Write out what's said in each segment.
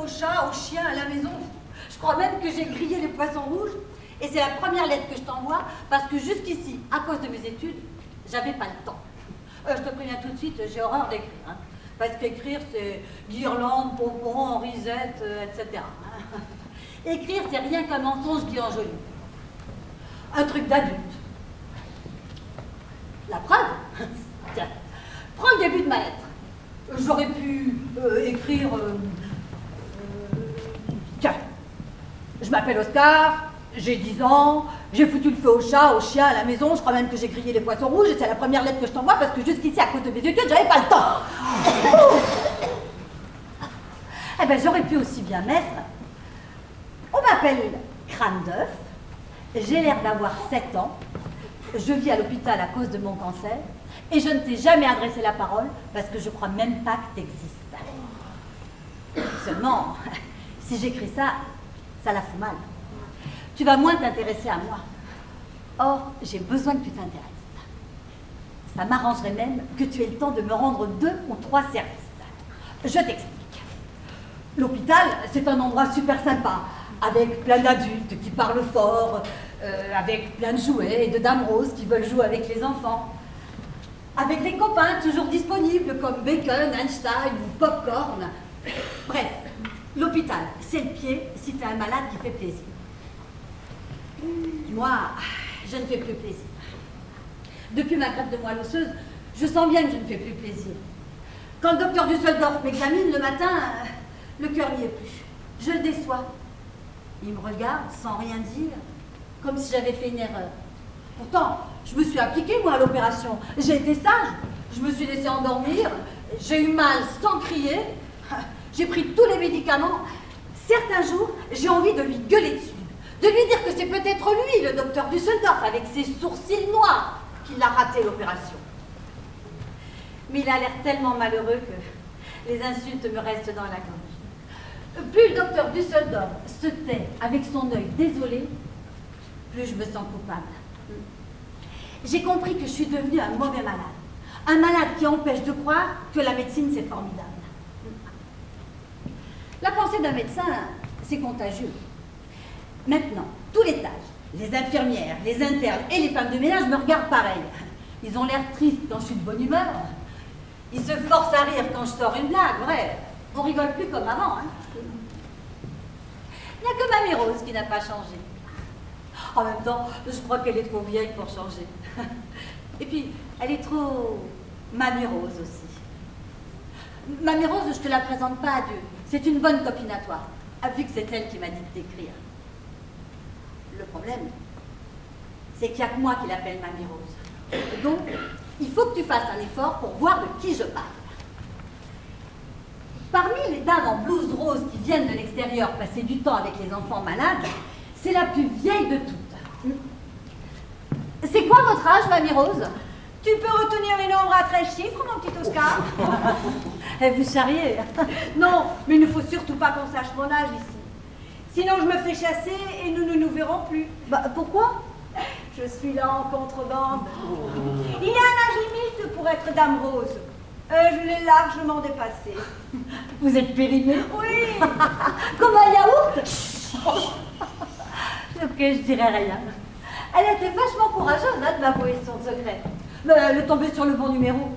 au chat, au chien, à la maison. Je crois même que j'ai grillé les poissons rouges. Et c'est la première lettre que je t'envoie parce que jusqu'ici, à cause de mes études, j'avais pas le temps. Je te préviens tout de suite, j'ai horreur d'écrire. Hein, parce qu'écrire, c'est guirlande, pompon, risette, etc. Écrire, c'est rien qu'un mensonge qui enjolive. Un truc d'adulte. La preuve, tiens, prends le début de ma lettre. J'aurais pu écrire... tiens, je m'appelle Oscar, j'ai 10 ans, j'ai foutu le feu au chat, au chien, à la maison, je crois même que j'ai grillé les poissons rouges, et c'est la première lettre que je t'envoie parce que jusqu'ici, à cause de mes études, j'avais pas le temps. Eh ben, j'aurais pu aussi bien mettre... On m'appelle Crâne d'œuf, j'ai l'air d'avoir 7 ans, je vis à l'hôpital à cause de mon cancer, et je ne t'ai jamais adressé la parole parce que je crois même pas que t'existes. Seulement, si j'écris ça, ça la fout mal. Tu vas moins t'intéresser à moi. Or, j'ai besoin que tu t'intéresses. Ça m'arrangerait même que tu aies le temps de me rendre 2 ou 3 services. Je t'explique. L'hôpital, c'est un endroit super sympa, avec plein d'adultes qui parlent fort, avec plein de jouets et de dames roses qui veulent jouer avec les enfants. Avec des copains toujours disponibles comme Bacon, Einstein ou Popcorn. Bref, l'hôpital, c'est le pied si t'es un malade qui fait plaisir. Moi, je ne fais plus plaisir. Depuis ma greffe de moelle osseuse, je sens bien que je ne fais plus plaisir. Quand le docteur Düsseldorf m'examine le matin, le cœur n'y est plus. Je le déçois. Il me regarde sans rien dire, comme si j'avais fait une erreur. Pourtant, je me suis appliquée, moi, à l'opération. J'ai été sage. Je me suis laissée endormir. J'ai eu mal sans crier. J'ai pris tous les médicaments. Certains jours, j'ai envie de lui gueuler dessus. De lui dire que c'est peut-être lui, le docteur Düsseldorf, avec ses sourcils noirs, qui l'a raté l'opération. Mais il a l'air tellement malheureux que les insultes me restent dans la gorge. Plus le docteur Düsseldorf se tait avec son œil désolé, plus je me sens coupable. J'ai compris que je suis devenue un mauvais malade. Un malade qui empêche de croire que la médecine, c'est formidable. La pensée d'un médecin, c'est contagieux. Maintenant, tout l'étage, les infirmières, les internes et les femmes de ménage me regardent pareil. Ils ont l'air tristes quand je suis de bonne humeur. Ils se forcent à rire quand je sors une blague, vrai. On rigole plus comme avant. Hein. Il n'y a que Mamie Rose qui n'a pas changé. En même temps, je crois qu'elle est trop vieille pour changer. Et puis, elle est trop Mamie Rose aussi. Mamie Rose, je te la présente pas à Dieu. C'est une bonne copine à toi, vu que c'est elle qui m'a dit de t'écrire. Le problème, c'est qu'il n'y a que moi qui l'appelle Mamie Rose. Donc, il faut que tu fasses un effort pour voir de qui je parle. Parmi les dames en blouse rose qui viennent de l'extérieur passer du temps avec les enfants malades, c'est la plus vieille de toutes. C'est quoi votre âge, Mamie Rose? Tu peux retenir les nombres à 13 chiffres, mon petit Oscar? Vous charriez. Non, mais il ne faut surtout pas qu'on sache mon âge ici. Sinon, je me fais chasser et nous ne nous verrons plus. Bah, pourquoi? Je suis là en contrebande. Il y a un âge limite pour être dame rose. Je l'ai largement dépassé. Vous êtes périmée? Oui. Comme un yaourt? Ok, je dirais rien. Elle était vachement courageuse de m'avouer son secret. Mais elle est tombée sur le bon numéro.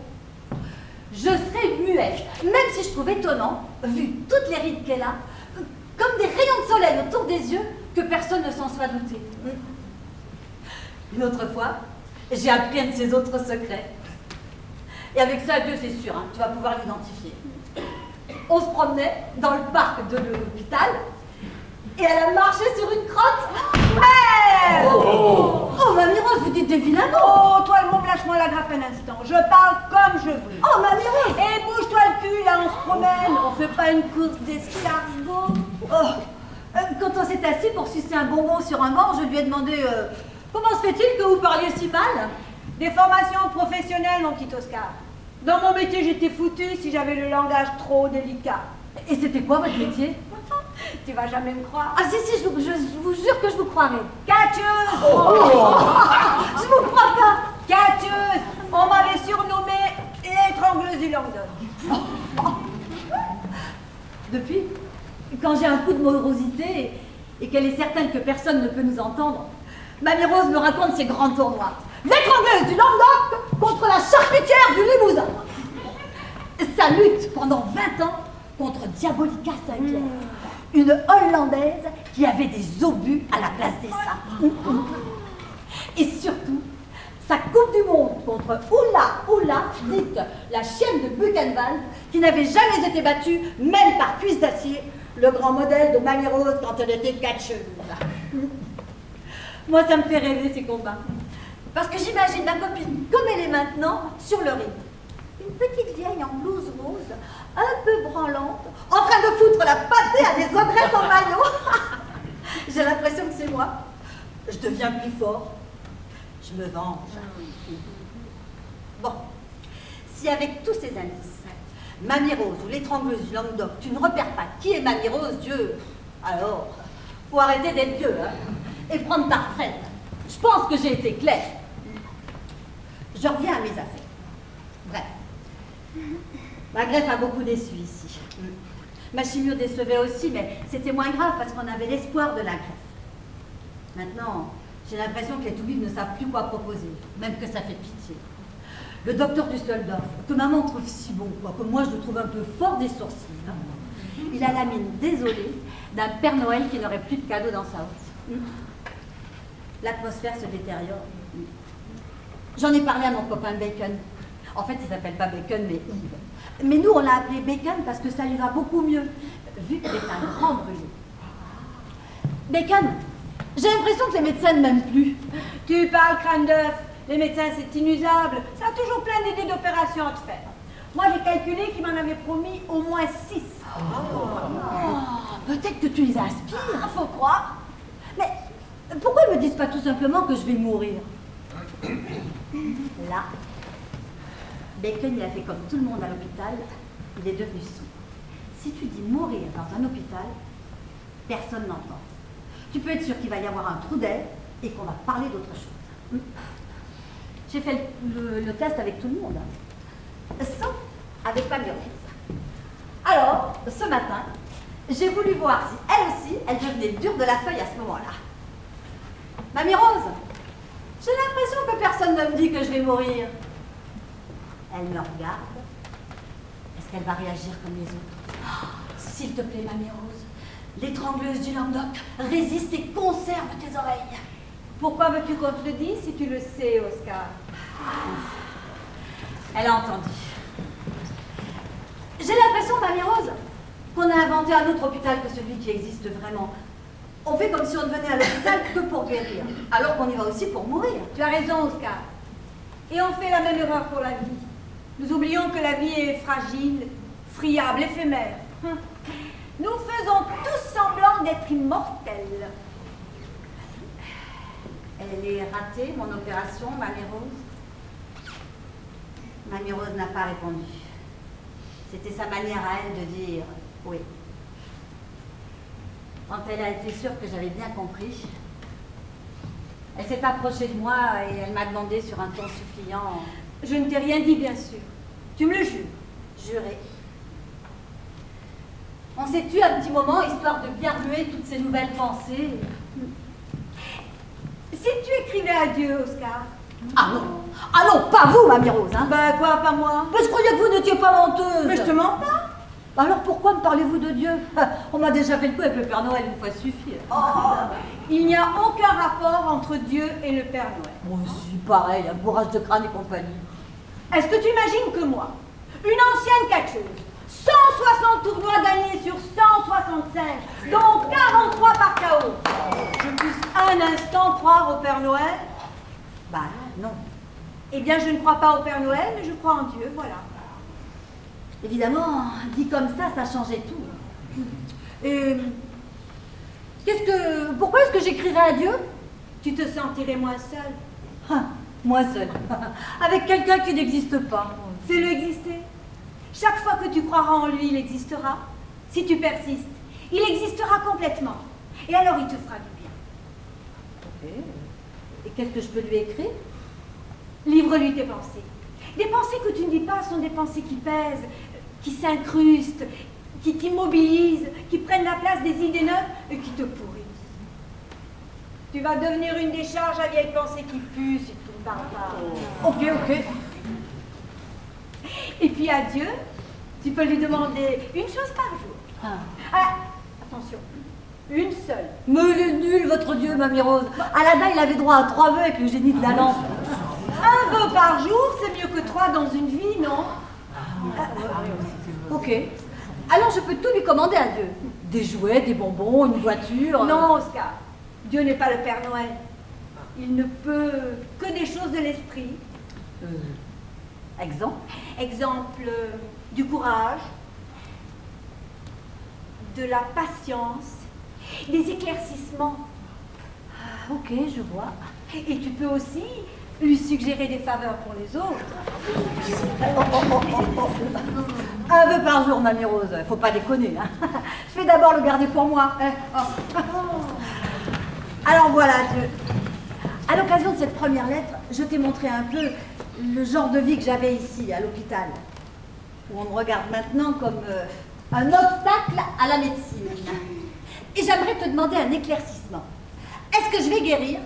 Je serais muette, même si je trouve étonnant, vu toutes les rides qu'elle a, comme des rayons de soleil autour des yeux, que personne ne s'en soit douté. Une autre fois, j'ai appris un de ses autres secrets. Et avec ça, Dieu, c'est sûr, hein, tu vas pouvoir l'identifier. On se promenait dans le parc de l'hôpital, et elle a marché sur une crotte. Merde! Oh, Mamie Rose, vous dites des vilains mots. Oh, toi, le monde, lâche-moi la grappe un instant. Je parle comme je veux. Oh, Mamie Rose. Et bouge-toi le cul, là, on se promène. On fait pas une course d'escargot. Oh, quand on s'est assis pour sucer un bonbon sur un banc, je lui ai demandé comment se fait-il que vous parliez si mal? Des formations professionnelles, mon petit Oscar. Dans mon métier, j'étais foutue si j'avais le langage trop délicat. Et c'était quoi votre métier? Tu vas jamais me croire. Ah si, je vous jure que je vous croirai. Catcheuse! Je vous crois pas. Catcheuse! On m'avait surnommée l'étrangleuse du Languedoc. Depuis, quand j'ai un coup de morosité et qu'elle est certaine que personne ne peut nous entendre, Mamie Rose me raconte ses grands tournois. L'étrangleuse du Languedoc contre la charcutière du Limousin. Ça lutte pendant 20 ans contre Diabolica Sinclair, une Hollandaise qui avait des obus à la place des seins. Et surtout, sa Coupe du Monde contre Oula, dite la chienne de Buchenwald, qui n'avait jamais été battue, même par Cuisse d'Acier, le grand modèle de Mamie Rose quand elle était catcheuse. Moi, ça me fait rêver ces combats. Parce que j'imagine ma copine comme elle est maintenant sur le ring. Une petite vieille en blouse rose, un peu branlante, en train de foutre la pâtée à des ogresses en maillot. J'ai l'impression que c'est moi. Je deviens plus fort. Je me venge. Bon, si avec tous ces indices, Mamie Rose ou l'étrangleuse du Languedoc, tu ne repères pas qui est Mamie Rose, Dieu, alors, faut arrêter d'être vieux, hein, et prendre ta retraite. Je pense que j'ai été claire. Je reviens à mes affaires. Bref. Ma greffe a beaucoup déçu ici. Ma chimio décevait aussi, mais c'était moins grave parce qu'on avait l'espoir de la greffe. Maintenant, j'ai l'impression que les toubibs ne savent plus quoi proposer, même que ça fait pitié. Le docteur Düsseldorf, que maman trouve si bon, quoi, que moi je le trouve un peu fort des sourcils, hein, il a la mine désolée d'un Père Noël qui n'aurait plus de cadeaux dans sa hotte. L'atmosphère se détériore. J'en ai parlé à mon copain Bacon. En fait, il s'appelle pas Bacon, mais Yves. Mais nous, on l'a appelé Bacon parce que ça lui va beaucoup mieux, vu qu'il est un grand brûlé. Bacon, j'ai l'impression que les médecins ne m'aiment plus. Tu parles crâne d'œuf. Les médecins, c'est inusable. Ça a toujours plein d'idées d'opérations à te faire. Moi, j'ai calculé qu'il m'en avait promis au moins 6. Peut-être que tu les inspires, faut croire. Mais pourquoi ils me disent pas tout simplement que je vais mourir? Là, Bacon, il a fait comme tout le monde à l'hôpital, il est devenu sourd. Si tu dis mourir dans un hôpital, personne n'entend. Tu peux être sûr qu'il va y avoir un trou d'air et qu'on va parler d'autre chose. J'ai fait le test avec tout le monde, sauf avec Mamie Rose. Alors, ce matin, j'ai voulu voir si elle aussi, elle devenait dure de la feuille à ce moment-là. Mamie Rose, j'ai l'impression que personne ne me dit que je vais mourir. Elle me regarde. Est-ce qu'elle va réagir comme les autres? Oh, s'il te plaît, Mamie Rose, l'étrangleuse du Languedoc résiste et conserve tes oreilles. Pourquoi veux-tu qu'on te le dise si tu le sais, Oscar? Elle a entendu. J'ai l'impression, Mamie Rose, qu'on a inventé un autre hôpital que celui qui existe vraiment. On fait comme si on ne venait à l'hôpital que pour guérir, alors qu'on y va aussi pour mourir. Tu as raison, Oscar. Et on fait la même erreur pour la vie. Nous oublions que la vie est fragile, friable, éphémère. Nous faisons tous semblant d'être immortels. Elle est ratée, mon opération, Mamie Rose? Mamie Rose n'a pas répondu. C'était sa manière à elle de dire oui. Quand elle a été sûre que j'avais bien compris, elle s'est approchée de moi et elle m'a demandé sur un ton suppliant. Je ne t'ai rien dit, bien sûr. Tu me le jures. Juré. On s'est tué un petit moment, histoire de bien remuer toutes ces nouvelles pensées. Si tu écrivais à Dieu, Oscar. Ah non! Ah non, pas vous, Mamie Rose, hein! Ben quoi, pas moi? Mais je croyais que vous n'étiez pas menteuse! Mais je te mens pas! Alors pourquoi me parlez-vous de Dieu? On m'a déjà fait le coup avec le Père Noël, une fois suffit. Il n'y a aucun rapport entre Dieu et le Père Noël. Moi aussi, pareil, un bourrage de crâne et compagnie. Est-ce que tu imagines que moi, une ancienne catcheuse, 160 tournois gagnés sur 165, dont 43 par KO, je puisse un instant croire au Père Noël? Bah non. Eh bien, je ne crois pas au Père Noël, mais je crois en Dieu, voilà. Évidemment, dit comme ça changeait tout. Et pourquoi est-ce que j'écrirais à Dieu? Tu te sentirais moins seule. Ah, moi seule. Avec quelqu'un qui n'existe pas. Fais-le exister. Chaque fois que tu croiras en lui, il existera. Si tu persistes, il existera complètement. Et alors, il te fera du bien. Et qu'est-ce que je peux lui écrire? Livre-lui tes pensées. Des pensées que tu ne dis pas sont des pensées qui pèsent, qui s'incrustent, qui t'immobilisent, qui prennent la place des idées neuves et qui te pourrissent. Tu vas devenir une décharge à vieilles pensées qui puent si tu ne parles pas. Ok, ok. Et puis à Dieu, tu peux lui demander une chose par jour. Ah, attention, une seule. Mais il est nul, votre Dieu, Mamie Rose. Aladdin, il avait droit à 3 vœux avec le génie de la lampe. Un vœu par jour, c'est mieux que 3 dans une vie, non? Ok. Alors je peux tout lui commander à Dieu. Des jouets, des bonbons, une voiture. Non, Oscar. Dieu n'est pas le Père Noël. Il ne peut que des choses de l'esprit. Exemple. Exemple, du courage, de la patience, des éclaircissements. Ah, ok, je vois. Et tu peux aussi lui suggérer des faveurs pour les autres. Un vœu par jour, Mamie Rose. Faut pas déconner. Hein. Je vais d'abord le garder pour moi. Alors voilà, Dieu. À l'occasion de cette première lettre, je t'ai montré un peu le genre de vie que j'avais ici, à l'hôpital, où on me regarde maintenant comme un obstacle à la médecine. Et j'aimerais te demander un éclaircissement. Est-ce que je vais guérir?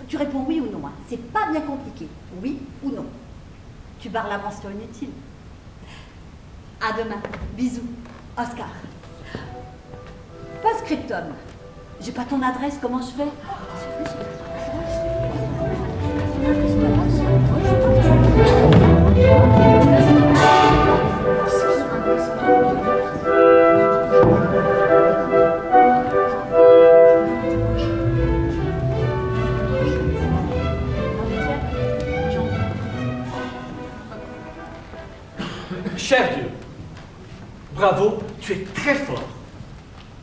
Tu réponds oui ou non. Hein. C'est pas bien compliqué. Oui ou non. Tu barres la mention inutile. À demain. Bisous. Oscar. Post-scriptum. J'ai pas ton adresse, comment je fais? Cher Dieu, bravo, tu es très fort.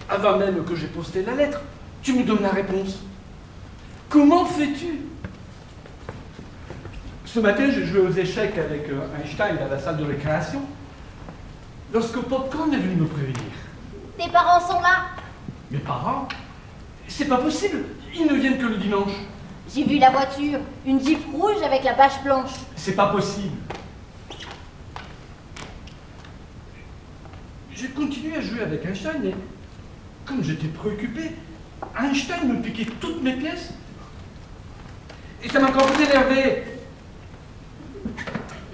Avant même que j'ai posté la lettre, tu me donnes la réponse. Comment fais-tu? Ce matin, j'ai joué aux échecs avec Einstein dans la salle de récréation, lorsque Popcorn est venu me prévenir. Tes parents sont là. Mes parents? C'est pas possible, ils ne viennent que le dimanche. J'ai vu la voiture, une Jeep rouge avec la bâche blanche. C'est pas possible. J'ai continué à jouer avec Einstein et, comme j'étais préoccupé, Einstein me piquait toutes mes pièces. Et ça m'a encore plus énervé.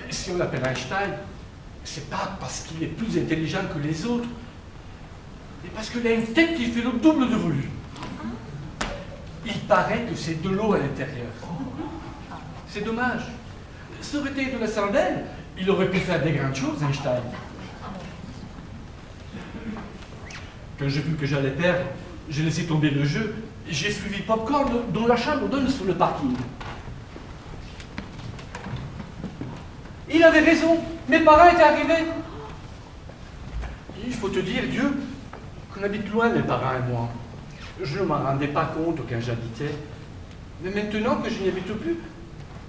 Si on l'appelle Einstein, c'est pas parce qu'il est plus intelligent que les autres, mais parce qu'il a une tête qui fait le double de volume. Il paraît que c'est de l'eau à l'intérieur. C'est dommage. Ça aurait été de la cervelle, il aurait pu faire des grandes choses, Einstein. Quand j'ai vu que j'allais perdre, j'ai laissé tomber le jeu. J'ai suivi Popcorn, dont la chambre donne sur le parking. Il avait raison, mes parents étaient arrivés. Il faut te dire, Dieu, qu'on habite loin, mes parents et moi. Je ne m'en rendais pas compte quand j'habitais. Mais maintenant que je n'y habite plus,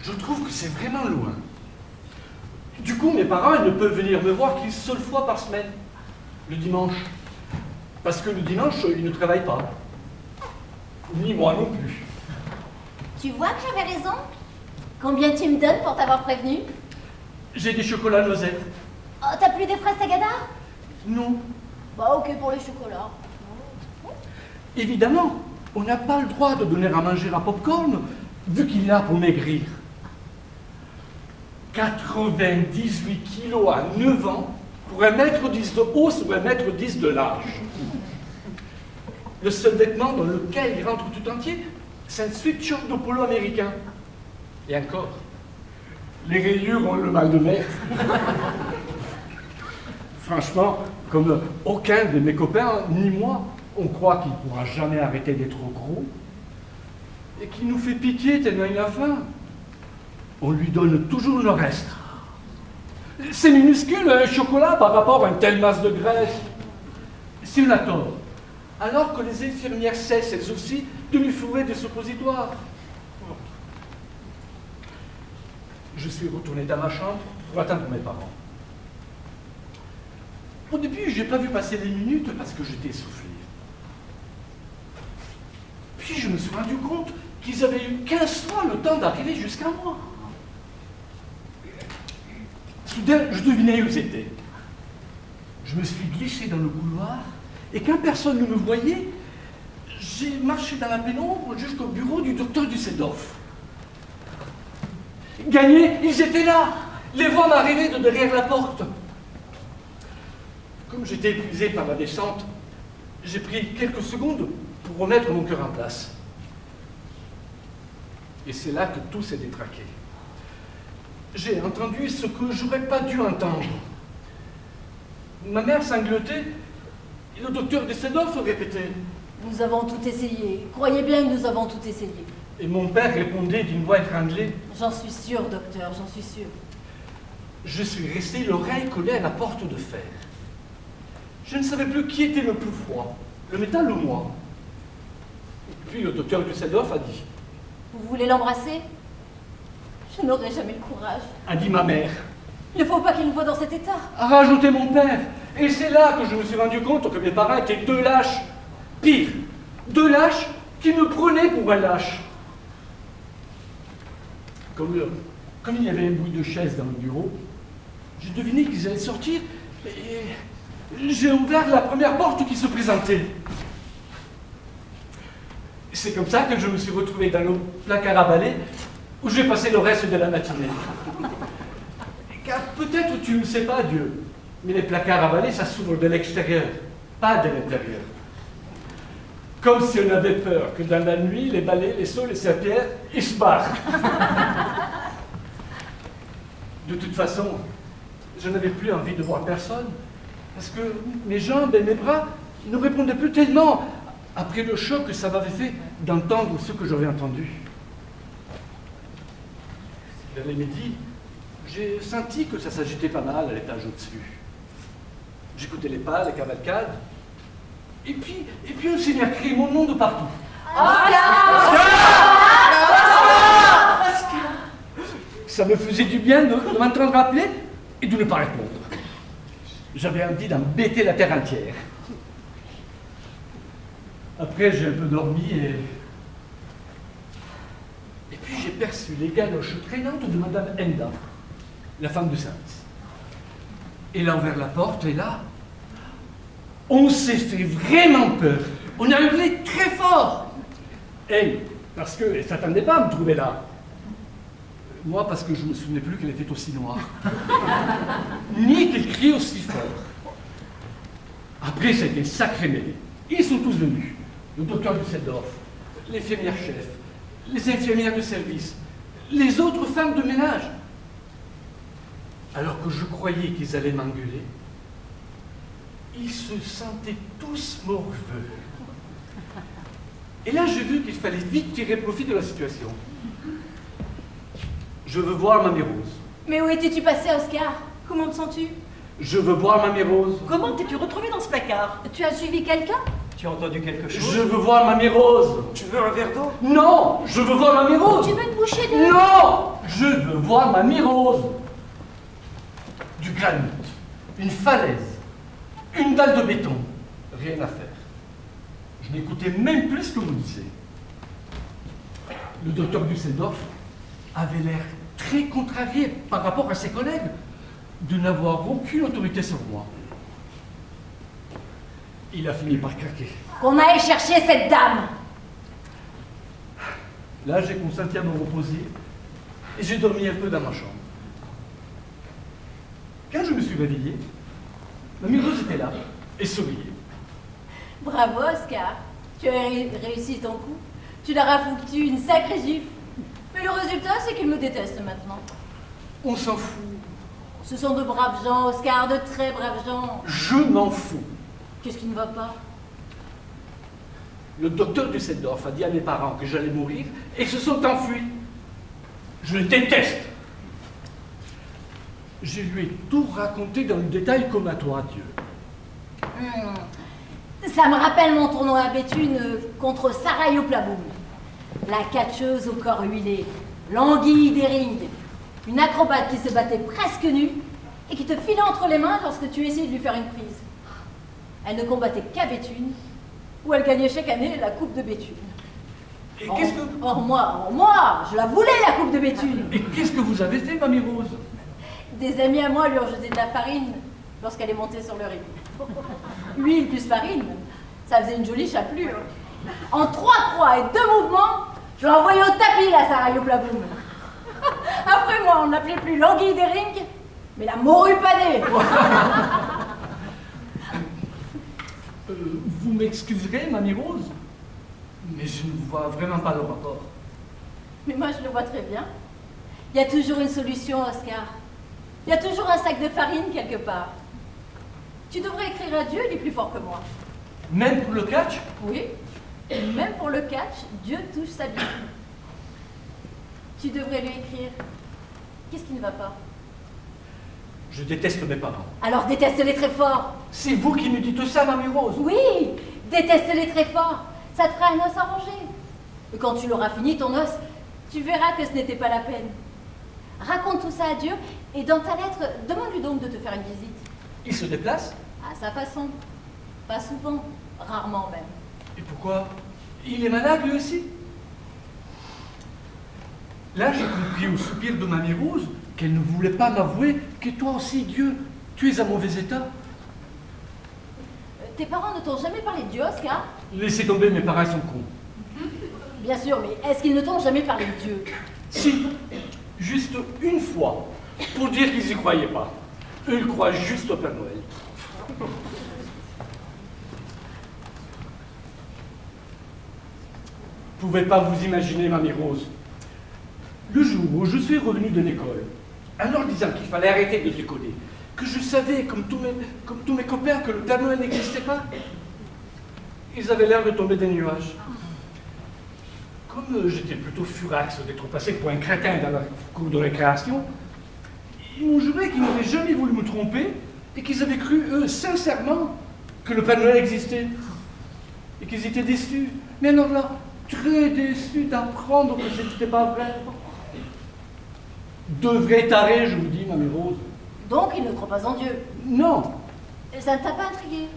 je trouve que c'est vraiment loin. Du coup, mes parents ils ne peuvent venir me voir qu'une seule fois par semaine, le dimanche. Parce que le dimanche, ils ne travaillent pas. Ni moi non plus. Tu vois que j'avais raison? Combien tu me donnes pour t'avoir prévenu? J'ai des chocolats noisettes. Oh, t'as plus des fraises Tagada? Non. Bah ok pour les chocolats. Évidemment, on n'a pas le droit de donner à manger à Popcorn, vu qu'il est là pour maigrir. 98 kilos à 9 ans, pour 1,10 m de haut sur 1,10 m de large. Le seul vêtement dans lequel il rentre tout entier, c'est un sweatshirt de polo américain. Et encore, les rayures ont le mal de mer. Franchement, comme aucun de mes copains, ni moi, on croit qu'il ne pourra jamais arrêter d'être gros et qu'il nous fait pitié tellement il a faim. On lui donne toujours le reste. C'est minuscule, un chocolat par rapport à une telle masse de graisse. Si on a tort, alors que les infirmières cessent elles aussi de lui fourrer des suppositoires. Je suis retourné dans ma chambre pour attendre mes parents. Au début, je n'ai pas vu passer les minutes parce que j'étais essoufflé. Puis je me suis rendu compte qu'ils avaient eu 15 fois le temps d'arriver jusqu'à moi. Soudain, je devinais où ils étaient. Je Je me suis glissé dans le couloir et quand personne ne me voyait, j'ai marché dans la pénombre jusqu'au bureau du docteur Düsseldorf. Gagné, ils étaient là. Les voix m'arrivaient de derrière la porte. Comme j'étais épuisé par la descente, j'ai pris quelques secondes pour remettre mon cœur en place. Et c'est là que tout s'est détraqué. J'ai entendu ce que j'aurais pas dû entendre. Ma mère sanglotait et le docteur Düsseldorf répétait. Nous avons tout essayé. Croyez bien que nous avons tout essayé. Et mon père répondait d'une voix étranglée. J'en suis sûre, docteur, j'en suis sûre. Je suis resté l'oreille collée à la porte de fer. Je ne savais plus qui était le plus froid, le métal ou moi. Puis le docteur Düsseldorf a dit. Vous voulez l'embrasser? Je n'aurai jamais le courage. A dit ma mère. Il ne faut pas qu'il me voie dans cet état. A rajouté mon père. Et c'est là que je me suis rendu compte que mes parents étaient deux lâches. Pire, deux lâches qui me prenaient pour un lâche. Comme il y avait un bruit de chaise dans le bureau, j'ai deviné qu'ils allaient sortir et j'ai ouvert la première porte qui se présentait. C'est comme ça que je me suis retrouvé dans le placard à balai où j'ai passé le reste de la matinée. Car peut-être tu ne sais pas, Dieu, mais les placards à balai, ça s'ouvre de l'extérieur, pas de l'intérieur. Comme si on avait peur que dans la nuit, les balais, les seaux, les serpillères, ils se barrent. De toute façon, je n'avais plus envie de voir personne, parce que mes jambes et mes bras ne répondaient plus tellement après le choc que ça m'avait fait d'entendre ce que j'avais entendu. Vers les midi, j'ai senti que ça s'agitait pas mal à l'étage au-dessus. J'écoutais les pas, les cavalcades, et puis on s'est mis à crier mon nom de partout. Ça me faisait du bien de m'entendre appeler et de ne pas répondre. J'avais envie d'embêter la terre entière. Après, j'ai un peu dormi et puis j'ai perçu les galoches traînantes de Madame Enda, la femme de Sainz. Elle a ouvert la porte et là, on s'est fait vraiment peur. On a hurlé très fort. Elle, parce qu'elle ne s'attendait pas à me trouver là. Moi, parce que je ne me souvenais plus qu'elle était aussi noire. Ni qu'elle criait aussi fort. Après, ça a été une sacrée mêlée. Ils sont tous venus. Le docteur Düsseldorf, l'infirmière chef, les infirmières de service, les autres femmes de ménage. Alors que je croyais qu'ils allaient m'engueuler, ils se sentaient tous morveux. Et là, j'ai vu qu'il fallait vite tirer profit de la situation. Je veux voir Mamie Rose. Mais où étais-tu passé, Oscar? Comment te sens-tu? Je veux voir Mamie Rose. Comment t'es-tu retrouvé dans ce placard? Tu as suivi quelqu'un? Tu as entendu quelque chose? Je veux voir Mamie Rose. Tu veux un verre d'eau? Non, je veux voir Mamie Rose. Tu veux une bouchée de... Non, je veux voir Mamie Rose. Du granit, une falaise, une dalle de béton, rien à faire. Je n'écoutais même plus ce que vous disiez. Le docteur Düsseldorf avait l'air très contrarié par rapport à ses collègues de n'avoir aucune autorité sur moi. Il a fini par craquer. Qu'on aille chercher cette dame. Là, j'ai consenti à me reposer et j'ai dormi un peu dans ma chambre. Quand je me suis réveillé, Mamie Rose était là et souriait. Bravo, Oscar. Tu as réussi ton coup. Tu leur as foutu une sacrée gifle. Mais le résultat, c'est qu'ils me détestent maintenant. On s'en fout. Ce sont de braves gens, Oscar, de très braves gens. Je m'en fous. Qu'est-ce qui ne va pas? Le docteur Düsseldorf a dit à mes parents que j'allais mourir et ils se sont enfuis. Je le déteste. Je lui ai tout raconté dans le détail comme à toi, Dieu. Ça me rappelle mon tournoi à Béthune contre Sarah Yoplaboum. La catcheuse au corps huilé, l'anguille des rings, une acrobate qui se battait presque nue et qui te filait entre les mains lorsque tu essayais de lui faire une prise. Elle ne combattait qu'à Béthune, où elle gagnait chaque année la Coupe de Béthune. Et qu'est-ce que... Or moi, je la voulais la Coupe de Béthune. Et qu'est-ce que vous avez fait, Mamie Rose? Des amis à moi lui ont jeté de la farine lorsqu'elle est montée sur le ring. Huile plus farine, ça faisait une jolie chapelure. En 3 croix et 2 mouvements, je l'ai envoyé au tapis, la Sarah Yoplaboum. Après moi, on ne l'appelait plus l'anguille d'Ering, mais la morue panée. Vous m'excuserez, Mamie Rose, mais je ne vois vraiment pas le rapport. Mais moi, je le vois très bien. Il y a toujours une solution, Oscar. Il y a toujours un sac de farine quelque part. Tu devrais écrire à Dieu, il est plus fort que moi. Même pour le catch? Oui, et même pour le catch, Dieu touche sa Bible. Tu devrais lui écrire. Qu'est-ce qui ne va pas? Je déteste mes parents. Alors déteste-les très fort. C'est vous qui me dites ça, Mamie Rose? Oui, déteste-les très fort. Ça te fera un os arrangé. Et quand tu l'auras fini, ton os, tu verras que ce n'était pas la peine. Raconte tout ça à Dieu et dans ta lettre, demande-lui donc de te faire une visite. Il se déplace? À sa façon. Pas souvent, rarement même. Et pourquoi? Il est malade lui aussi? Là, j'ai compris au soupir de Mamie Rose qu'elle ne voulait pas m'avouer que toi aussi, Dieu, tu es en mauvais état. Tes parents ne t'ont jamais parlé de Dieu, Oscar? Laissez tomber, mes parents sont cons. Bien sûr, mais est-ce qu'ils ne t'ont jamais parlé de Dieu? Si, juste une fois, pour dire qu'ils y croyaient pas. Eux, ils croient juste au Père Noël. Vous ne pouvez pas vous imaginer, Mamie Rose. Le jour où je suis revenu de l'école, en leur disant qu'il fallait arrêter de déconner, que je savais, comme tous mes copains, que le Père Noël n'existait pas, ils avaient l'air de tomber des nuages. Comme j'étais plutôt furax d'être passé pour un crétin dans la cour de récréation, ils m'ont juré qu'ils n'avaient jamais voulu me tromper et qu'ils avaient cru, eux, sincèrement, que le Père Noël existait. Et qu'ils étaient déçus. Mais alors là, très déçus d'apprendre que ce n'était pas vrai. De vrais tarés, je vous dis, Mamie Rose. Donc, ils ne croient pas en Dieu. Non. Et ça ne t'a pas intrigué?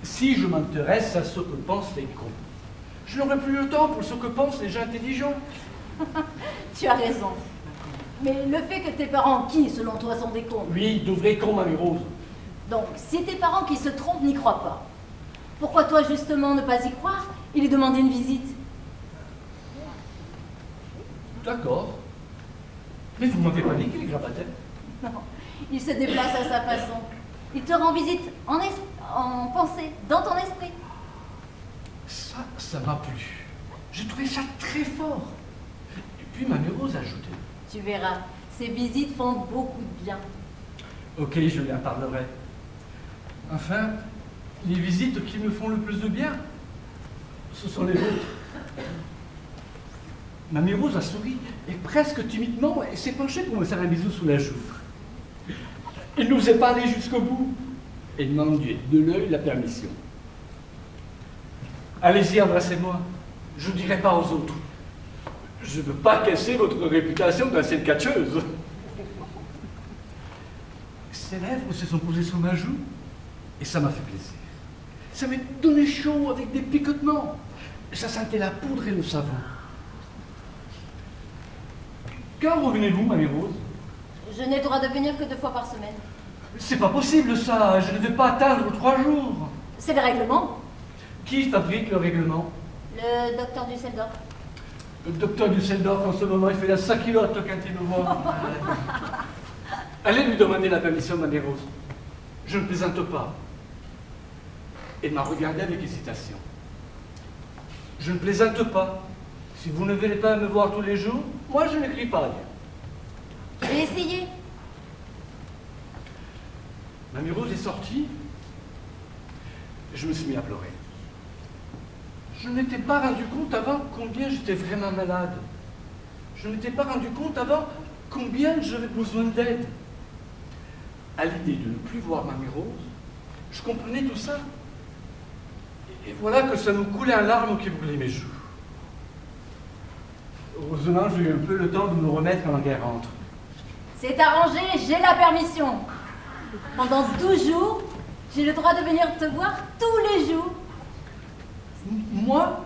Si je m'intéresse à ce que pensent les cons, je n'aurai plus le temps pour ce que pensent les gens intelligents. Tu as raison. Mais le fait que tes parents, qui, selon toi, sont des cons? Oui, de vrais cons, Mamie Rose. Donc, si tes parents qui se trompent n'y croient pas, pourquoi toi, justement, ne pas y croire et lui demander une visite? D'accord. Mais vous m'avez pas dit qu'il est grabataire. Non, il se déplace à sa façon. Il te rend visite en pensée, dans ton esprit. Ça m'a plu. J'ai trouvé ça très fort. Et puis Mamie Rose a ajouté. Tu verras, ces visites font beaucoup de bien. Ok, je lui en parlerai. Enfin, les visites qui me font le plus de bien, ce sont les vôtres. Mamie Rose a souri, et presque timidement, et s'est penchée pour me faire un bisou sous la joue. Il n'osait pas aller jusqu'au bout. Et demandait de l'œil la permission. Allez-y, embrassez-moi. Je ne dirai pas aux autres. Je ne veux pas casser votre réputation d'ancienne catcheuse. Ses lèvres se sont posées sur ma joue, et ça m'a fait plaisir. Ça m'a donné chaud avec des picotements. Ça sentait la poudre et le savon. Quand revenez-vous, Mamie Rose? Je n'ai droit de venir que 2 fois par semaine. C'est pas possible, ça. Je ne vais pas atteindre 3 jours. C'est le règlement. Qui fabrique le règlement? Le docteur Dusseldorf. Le docteur Dusseldorf, en ce moment, il fait la sakilote quand il me voit. Allez lui demander la permission, Mamie Rose. Je ne plaisante pas. Elle m'a regardé avec hésitation. Je ne plaisante pas. Si vous ne venez pas me voir tous les jours, moi je n'écris pas. Je vais essayer. Mamie Rose est sortie. Je me suis mis à pleurer. Je ne m'étais pas rendu compte avant combien j'étais vraiment malade. Je ne m'étais pas rendu compte avant combien j'avais besoin d'aide. À l'idée de ne plus voir Mamie Rose, je comprenais tout ça. Et voilà que ça me coulait en larmes qui brûlaient mes joues. Heureusement, j'ai eu un peu le temps de me remettre en guérante. C'est arrangé, j'ai la permission. Pendant 12 jours, j'ai le droit de venir te voir tous les jours. Moi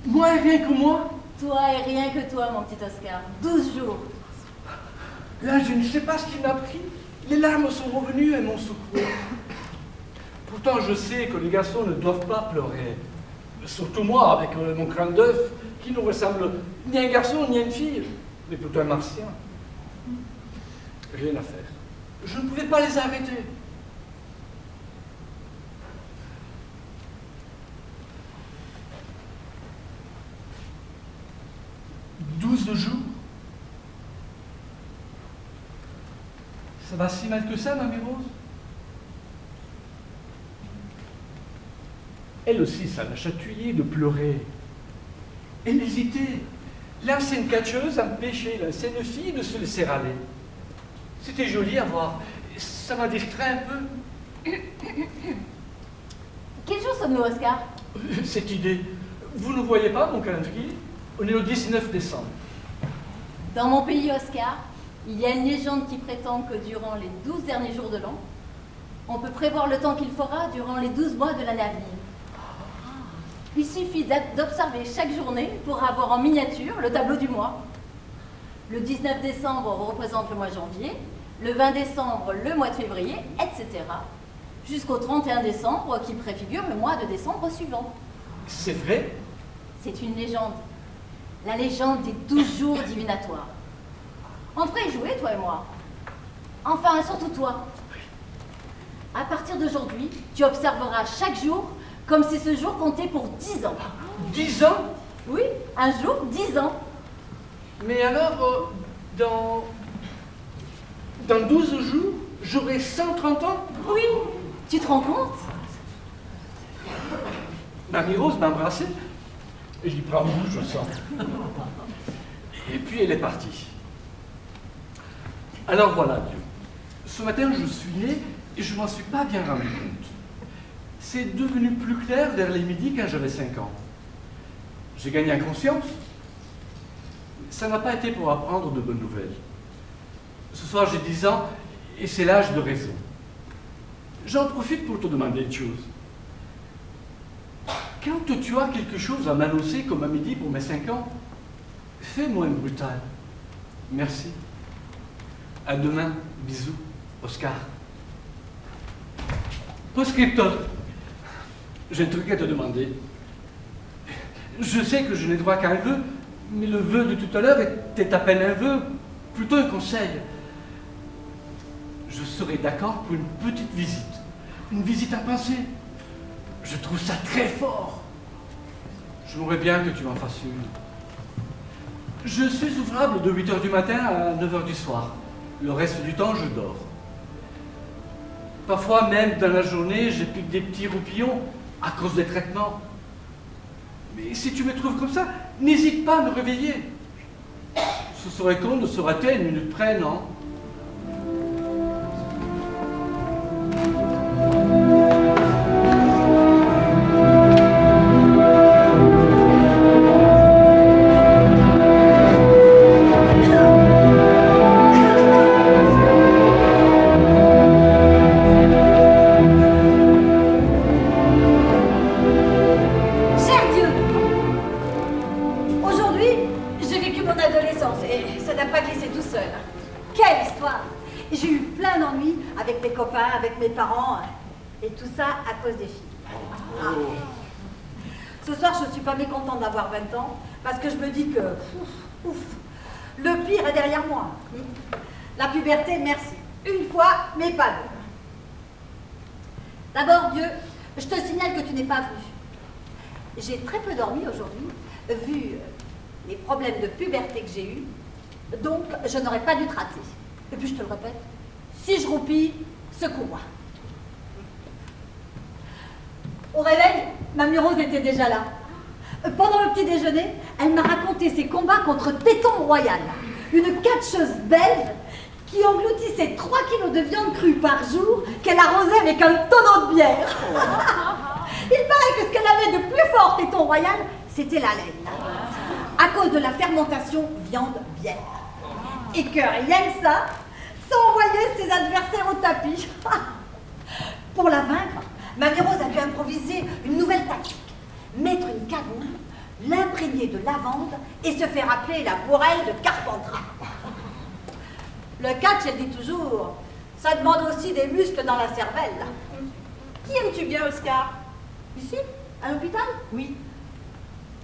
et rien que moi? Toi et rien que toi, mon petit Oscar. 12 jours. Là, je ne sais pas ce qui m'a pris. Les larmes sont revenues et m'ont secoué. Pourtant, je sais que les garçons ne doivent pas pleurer. Surtout moi, avec mon crâne d'œuf, qui ne ressemble ni à un garçon ni à une fille, mais plutôt un martien. Rien à faire. Je ne pouvais pas les arrêter. « 12 jours. Ça va si mal que ça, Mamie Rose? Elle aussi, ça l'a chatouillée de pleurer. Elle hésitait. L'ancienne catcheuse empêchait l'ancienne fille de se laisser aller. C'était joli à voir. Ça m'a distrait un peu. Quel jour sommes-nous, Oscar? Cette idée. Vous ne voyez pas mon calendrier? On est le 19 décembre. Dans mon pays, Oscar, il y a une légende qui prétend que durant les 12 derniers jours de l'an, on peut prévoir le temps qu'il fera durant les 12 mois de l'année à venir. Il suffit d'observer chaque journée pour avoir en miniature le tableau du mois. Le 19 décembre représente le mois de janvier, le 20 décembre le mois de février, etc. Jusqu'au 31 décembre qui préfigure le mois de décembre suivant. C'est vrai? C'est une légende. La légende des 12 jours divinatoires. On devrait y jouer, toi et moi. Enfin, surtout toi. À partir d'aujourd'hui, tu observeras chaque jour comme si ce jour comptait pour 10 ans. 10 ans? Oui, un jour, 10 ans. Mais alors, dans 12 jours, j'aurai 130 ans? Oui, tu te rends compte? Mamie Rose m'a embrassé. Et j'y prends un bout, je sens. Et puis elle est partie. Alors voilà, Dieu. Ce matin, je suis né et je m'en suis pas bien rendu compte. C'est devenu plus clair vers les midis quand j'avais 5 ans. J'ai gagné en conscience. Ça n'a pas été pour apprendre de bonnes nouvelles. Ce soir, j'ai 10 ans et c'est l'âge de raison. J'en profite pour te demander une chose. Quand tu as quelque chose à m'annoncer comme à midi pour mes 5 ans, fais-moi un brutal. Merci. À demain. Bisous. Oscar. Postscriptum. J'ai un truc à te demander. Je sais que je n'ai droit qu'à un vœu, mais le vœu de tout à l'heure était à peine un vœu, plutôt un conseil. Je serais d'accord pour une petite visite à penser. Je trouve ça très fort. J'aimerais bien que tu m'en fasses une. Je suis ouvrable de 8 h du matin à 9 h du soir. Le reste du temps, je dors. Parfois, même dans la journée, je pique des petits roupillons à cause des traitements. Mais si tu me trouves comme ça, n'hésite pas à me réveiller. Ce serait con de se rater une minute près, non? Avec mes parents, et tout ça à cause des filles. Ah. Ce soir, je ne suis pas mécontente d'avoir 20 ans, parce que je me dis que, ouf, le pire est derrière moi. La puberté, merci. Une fois, mais pas deux. D'abord, Dieu, je te signale que tu n'es pas venu. J'ai très peu dormi aujourd'hui, vu les problèmes de puberté que j'ai eus, donc je n'aurais pas dû te rater. Et puis je te le répète, si je roupille, secours-moi. Au réveil, Mamie Rose était déjà là. Pendant le petit déjeuner, elle m'a raconté ses combats contre Téton Royal, une catcheuse belge qui engloutissait 3 kilos de viande crue par jour qu'elle arrosait avec un tonneau de bière. Il paraît que ce qu'elle avait de plus fort, Téton Royal, c'était la laine. À cause de la fermentation viande-bière. Et que rien que ça envoyait ses adversaires au tapis. Pour la vaincre, Mamie Rose a dû improviser une nouvelle tactique. Mettre une cagoule, l'imprégner de lavande et se faire appeler la bourrelle de Carpentras. Le catch, elle dit toujours, ça demande aussi des muscles dans la cervelle. Qui aimes-tu bien, Oscar? Ici, à l'hôpital? Oui.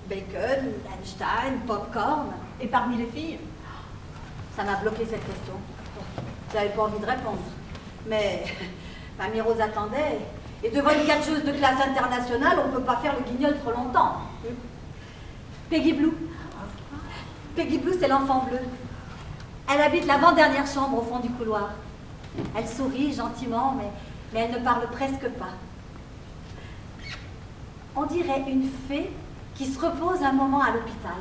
Bacon, Einstein, popcorn. Et parmi les filles? Ça m'a bloqué cette question. J'avais pas envie de répondre. Mais Mamie Rose attendait. Et devant une catcheuse de classe internationale, on ne peut pas faire le guignol trop longtemps. Peggy Blue. Peggy Blue, c'est l'enfant bleu. Elle habite l'avant-dernière chambre au fond du couloir. Elle sourit gentiment, mais elle ne parle presque pas. On dirait une fée qui se repose un moment à l'hôpital.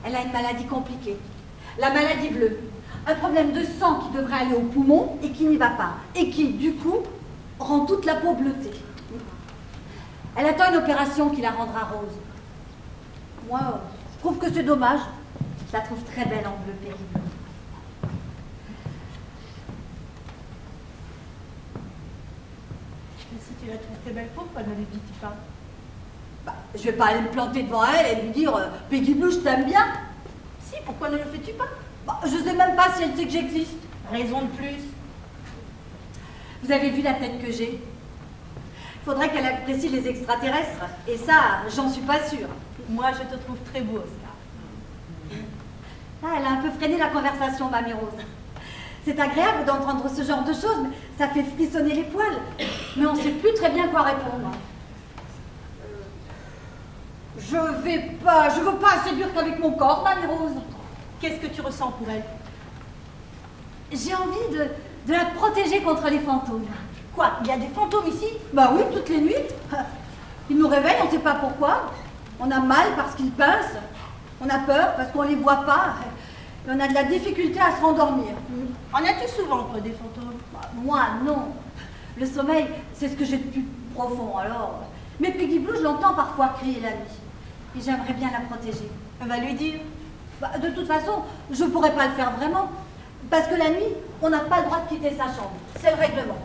Elle a une maladie compliquée, la maladie bleue. Un problème de sang qui devrait aller au poumon et qui n'y va pas. Et qui, du coup, rend toute la peau bleutée. Elle attend une opération qui la rendra rose. Moi, je trouve que c'est dommage. Je la trouve très belle en bleu périlleux. Mais si tu la trouves très belle, pourquoi ne lui dis-tu pas? Bah, je vais pas aller me planter devant elle et lui dire Peggy Blue, je t'aime bien. Si, pourquoi ne le fais-tu pas? Bah, je sais même pas si elle sait que j'existe. Raison de plus. Vous avez vu la tête que j'ai? Il faudrait qu'elle apprécie les extraterrestres. Et ça, j'en suis pas sûre. Moi, je te trouve très beau, Oscar. Ah, elle a un peu freiné la conversation, Mamie Rose. C'est agréable d'entendre ce genre de choses, mais ça fait frissonner les poils. Mais on ne sait plus très bien quoi répondre. Je veux pas séduire qu'avec mon corps, Mamie Rose. Qu'est-ce que tu ressens pour elle? J'ai envie de la protéger contre les fantômes. Quoi? Il y a des fantômes ici? Bah oui, toutes les nuits. Ils nous réveillent, on ne sait pas pourquoi. On a mal parce qu'ils pincent. On a peur parce qu'on ne les voit pas. Et on a de la difficulté à se rendormir. En as-tu souvent, toi, des fantômes? Bah, moi, non. Le sommeil, c'est ce que j'ai de plus profond, alors. Mais Peggy Blue, je l'entends parfois crier la nuit. Et j'aimerais bien la protéger. On va lui dire. Bah, de toute façon, je ne pourrais pas le faire vraiment. Parce que la nuit, on n'a pas le droit de quitter sa chambre. C'est le règlement.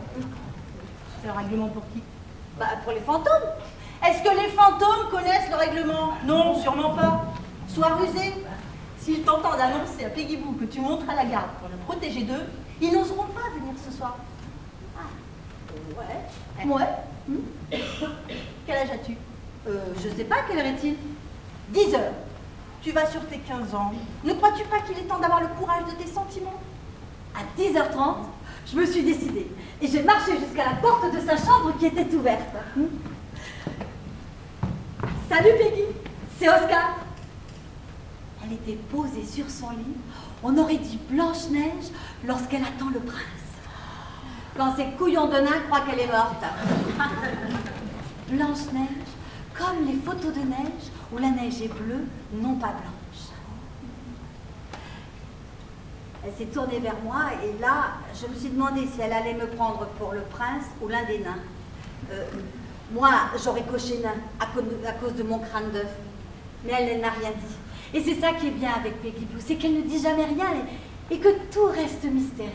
C'est le règlement pour qui? Bah, pour les fantômes. Est-ce que les fantômes connaissent le règlement? Non, sûrement pas. Sois rusé. S'ils t'entendent annoncer à Peggy Blue que tu monteras la garde pour la protéger d'eux, ils n'oseront pas venir ce soir. Ouais. Ouais. Quel âge as-tu? Je sais pas, quelle heure est-il? 10 heures. Tu vas sur tes 15 ans. Ne crois-tu pas qu'il est temps d'avoir le courage de tes sentiments? À 10h30, je me suis décidée. Et j'ai marché jusqu'à la porte de sa chambre qui était ouverte. Salut Peggy, c'est Oscar. Elle était posée sur son lit. On aurait dit Blanche-Neige lorsqu'elle attend le prince. Quand ses couillons de nain croient qu'elle est morte. Blanche-Neige, comme les photos de neige où la neige est bleue, non pas blanche. Elle s'est tournée vers moi et là, je me suis demandé si elle allait me prendre pour le prince ou l'un des nains. Moi, j'aurais coché nain à cause de mon crâne d'œuf. Mais elle n'a rien dit. Et c'est ça qui est bien avec Peggy Blue, c'est qu'elle ne dit jamais rien et que tout reste mystérieux.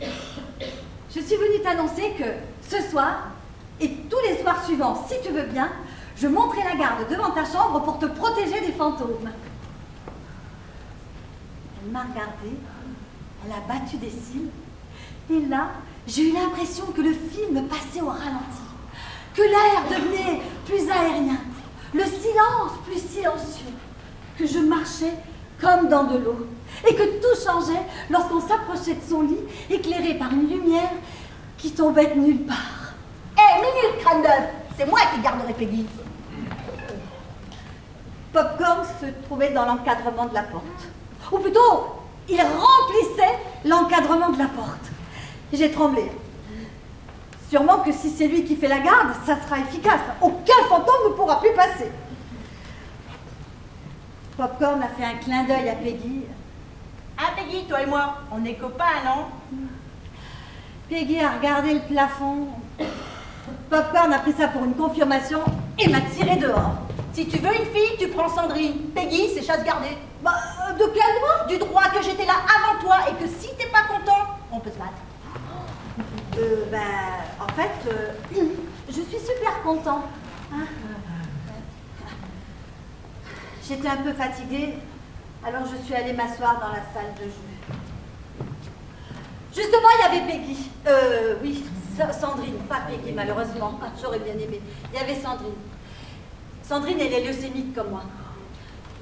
Je suis venue t'annoncer que ce soir, et tous les soirs suivants, si tu veux bien, je monterai la garde devant ta chambre pour te protéger des fantômes. Elle m'a regardée, elle a battu des cils, et là, j'ai eu l'impression que le film passait au ralenti, que l'air devenait plus aérien, le silence plus silencieux, que je marchais comme dans de l'eau, et que tout changeait lorsqu'on s'approchait de son lit, éclairé par une lumière qui tombait de nulle part. Hé, minute, crâne d'œuf! C'est moi qui garderai Peggy. Popcorn se trouvait dans l'encadrement de la porte. Ou plutôt, il remplissait l'encadrement de la porte. J'ai tremblé. Sûrement que si c'est lui qui fait la garde, ça sera efficace. Aucun fantôme ne pourra plus passer. Popcorn a fait un clin d'œil à Peggy. Ah, Peggy, toi et moi, on est copains, non? Peggy a regardé le plafond. Popcorn a pris ça pour une confirmation et m'a tiré dehors. Si tu veux une fille, tu prends Sandrine. Peggy, c'est chasse gardée. Bah, de quel droit? Du droit que j'étais là avant toi et que si t'es pas content, on peut se battre. En fait, je suis super content. Hein? J'étais un peu fatiguée, alors je suis allée m'asseoir dans la salle de jeu. Justement, il y avait Peggy. Oui, Sandrine, pas Peggy, malheureusement. Ah, j'aurais bien aimé. Il y avait Sandrine. Sandrine, elle est leucémique comme moi.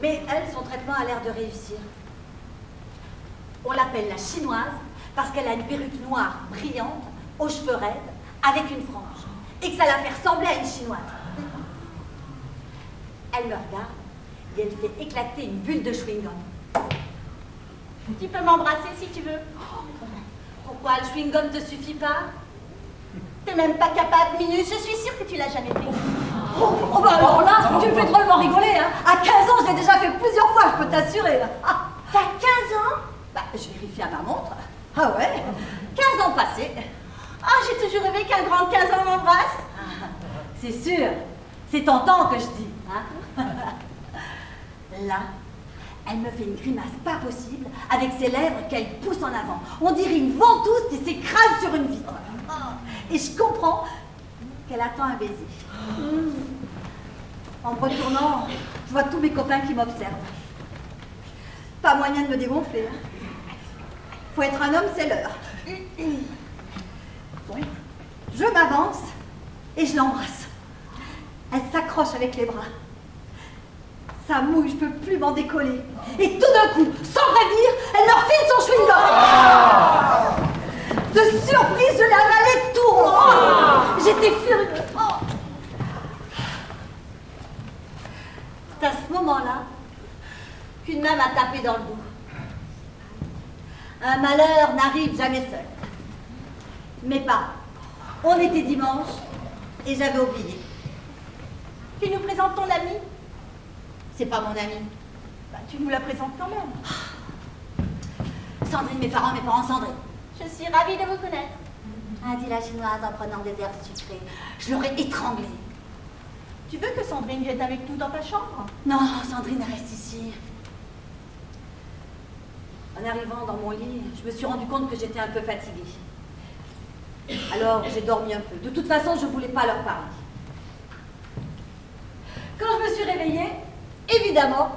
Mais elle, son traitement a l'air de réussir. On l'appelle la chinoise parce qu'elle a une perruque noire, brillante, aux cheveux raides, avec une frange. Et que ça la fait ressembler à une chinoise. Elle me regarde et elle fait éclater une bulle de chewing-gum. Tu peux m'embrasser si tu veux. Pourquoi le chewing-gum te suffit pas? T'es même pas capable, Minus. Je suis sûre que tu l'as jamais fait. Oh bah alors là, tu me fais drôlement rigoler, hein. À 15 ans, je l'ai déjà fait plusieurs fois, je peux t'assurer. Ah, T'as 15 ans? bah, je vérifie à ma montre. Ah ouais, 15 ans passés. Ah, j'ai toujours rêvé qu'un grand de 15 ans m'embrasse. Ah, c'est sûr, c'est tentant que je dis. Hein. Là, elle me fait une grimace pas possible avec ses lèvres qu'elle pousse en avant. On dirait une ventouse qui s'écrase sur une vitre. Et je comprends qu'elle attend un baiser. En me retournant, je vois tous mes copains qui m'observent. Pas moyen de me dégonfler. Hein. Faut être un homme, c'est l'heure. Bon, je m'avance et je l'embrasse. Elle s'accroche avec les bras. Ça mouille, je peux plus m'en décoller. Et tout d'un coup, sans prévenir, elle me refile son chewing-gum. De surprise, je l'ai avalé tout rond. J'étais furieuse. C'est à ce moment-là qu'une main m'a tapé dans le dos. Un malheur n'arrive jamais seul. Mes parents, on était dimanche et j'avais oublié. Tu nous présentes ton ami? C'est pas mon ami. Bah, tu nous la présentes quand même. Sandrine, mes parents, Sandrine. Je suis ravie de vous connaître. A dit la chinoise en prenant des herbes sucrées. Je l'aurais étranglée. Tu veux que Sandrine vienne avec nous dans ta chambre? Non, Sandrine reste ici. En arrivant dans mon lit, je me suis rendu compte que j'étais un peu fatiguée. Alors j'ai dormi un peu. De toute façon, je ne voulais pas leur parler. Quand je me suis réveillée, évidemment,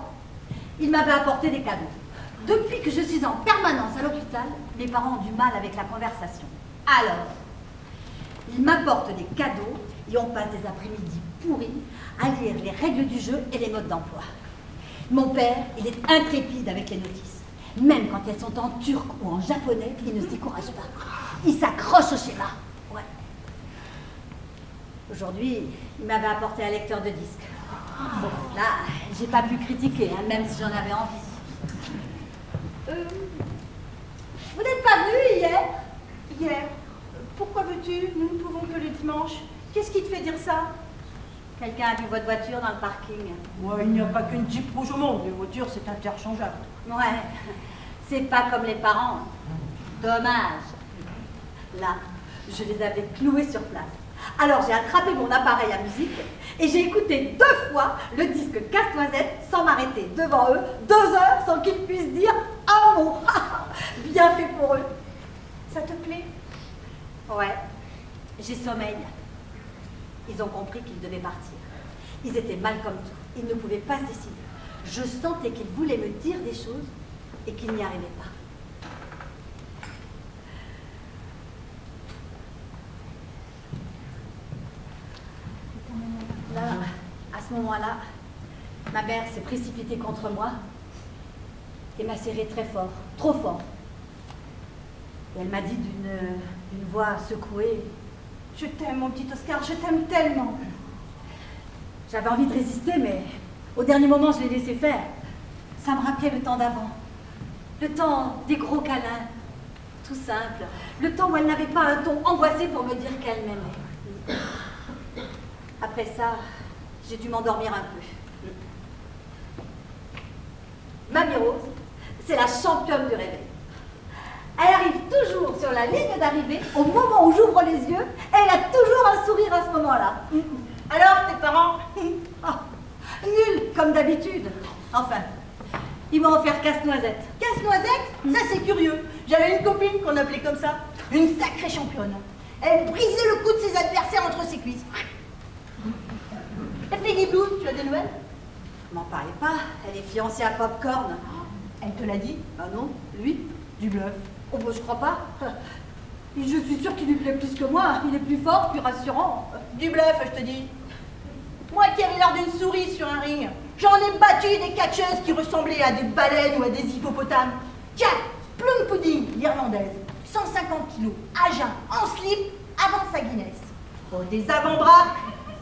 ils m'avaient apporté des cadeaux. Depuis que je suis en permanence à l'hôpital, mes parents ont du mal avec la conversation. Alors, ils m'apportent des cadeaux et on passe des après-midi pourris à lire les règles du jeu et les modes d'emploi. Mon père, il est intrépide avec les notices. Même quand elles sont en turc ou en japonais, il ne se décourage pas. Il s'accroche au schéma. Ouais. Aujourd'hui, il m'avait apporté un lecteur de disques. Bon, là, j'ai pas pu critiquer, hein, même si j'en avais envie. Vous n'êtes pas venu hier? Hier. Pourquoi veux-tu? Nous ne pouvons que le dimanche. Qu'est-ce qui te fait dire ça? Quelqu'un a vu votre voiture dans le parking? Ouais, il n'y a pas qu'une Jeep rouge au monde. Les voitures, c'est interchangeable. Ouais, c'est pas comme les parents. Dommage. Là, je les avais cloués sur place. Alors j'ai attrapé mon appareil à musique et j'ai écouté 2 fois le disque Casse-Noisette sans m'arrêter devant eux 2 heures sans qu'ils puissent dire un mot. Bien fait pour eux. Ça te plaît? Ouais, j'ai sommeil. Ils ont compris qu'ils devaient partir. Ils étaient mal comme tout. Ils ne pouvaient pas se décider. Je sentais qu'ils voulaient me dire des choses et qu'ils n'y arrivaient pas. Là, à ce moment-là, ma mère s'est précipitée contre moi et m'a serré très fort, trop fort. Et elle m'a dit d'une voix secouée: Je t'aime, mon petit Oscar, je t'aime tellement. J'avais envie de résister, mais au dernier moment, je l'ai laissé faire. Ça me rappelait le temps d'avant. Le temps des gros câlins, tout simple. Le temps où elle n'avait pas un ton angoissé pour me dire qu'elle m'aimait. Après ça, j'ai dû m'endormir un peu. Mamie Rose, c'est la championne du réveil. Elle arrive toujours sur la ligne d'arrivée au moment où j'ouvre les yeux et elle a toujours un sourire à ce moment-là. Alors, tes parents? Nul, comme d'habitude. Enfin, ils m'ont offert Casse-Noisette. Casse-Noisette? Ça, c'est curieux. J'avais une copine qu'on appelait comme ça. Une sacrée championne. Elle brisait le cou de ses adversaires entre ses cuisses. Et Peggy Blue, tu as des nouvelles? M'en parlez pas, elle est fiancée à Popcorn. Elle te l'a dit? Ah non, lui? Du bluff. Oh, bah, je crois pas. Je suis sûre qu'il lui plaît plus que moi. Il est plus fort, plus rassurant. Du bluff, je te dis. Moi qui avais l'air d'une souris sur un ring, j'en ai battu des catcheuses qui ressemblaient à des baleines ou à des hippopotames. Tiens, Plum Pudding, l'Irlandaise, 150 kilos, à jeun, en slip, avant sa Guinness. Oh, des avant-bras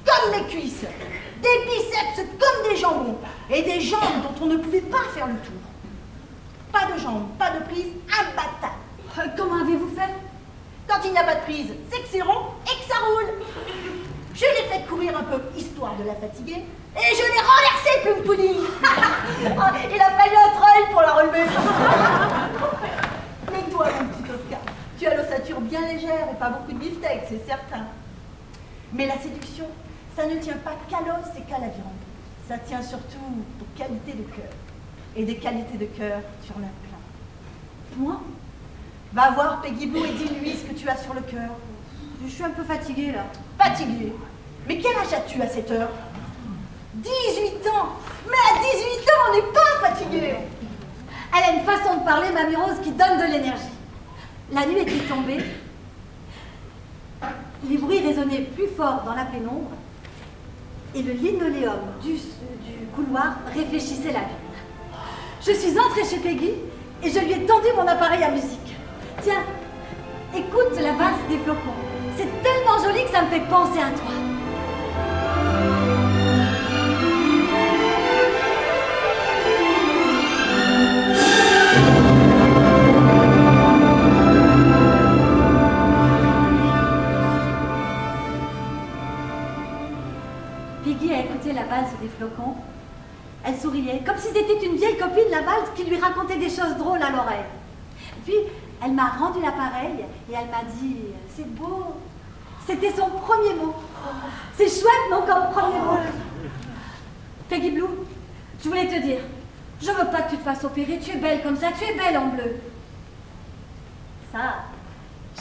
comme mes cuisses, des biceps comme des jambons, et des jambes dont on ne pouvait pas faire le tour. Pas de jambes, pas de prise, imbattable. Comment avez-vous fait? Quand il n'y a pas de prise, c'est que c'est rond et que ça roule. Je l'ai fait courir un peu, histoire de la fatiguer, et je l'ai renversé, Plum Pudding. Il a fallu un treuil pour la relever. Mais toi, mon petit Oscar, tu as l'ossature bien légère et pas beaucoup de beefsteak, c'est certain. Mais la séduction, ça ne tient pas qu'à l'os et qu'à la viande. Ça tient surtout aux qualités de cœur. Et des qualités de cœur, tu en as plein. Moi? Va voir Peggy Blue et dis-lui ce que tu as sur le cœur. Je suis un peu fatiguée, là. Fatigué. Mais quel âge as-tu à cette heure? 18 ans. Mais à 18 ans, on n'est pas fatigué. Elle a une façon de parler, Mamie Rose, qui donne de l'énergie. La nuit était tombée. Les bruits résonnaient plus fort dans la pénombre. Et le linoléum du couloir réfléchissait la ville. Je suis entrée chez Peggy et je lui ai tendu mon appareil à musique. Tiens, écoute la valse des flocons. C'est tellement joli que ça me fait penser à toi. Peggy a écouté la valse des flocons. Elle souriait, comme si c'était une vieille copine, la valse, qui lui racontait des choses drôles à l'oreille. Puis, elle m'a rendu l'appareil et elle m'a dit « C'est beau ». C'était son premier mot. C'est chouette, non, comme premier mot. Peggy Blue, je voulais te dire, je veux pas que tu te fasses opérer, tu es belle comme ça, tu es belle en bleu. Ça,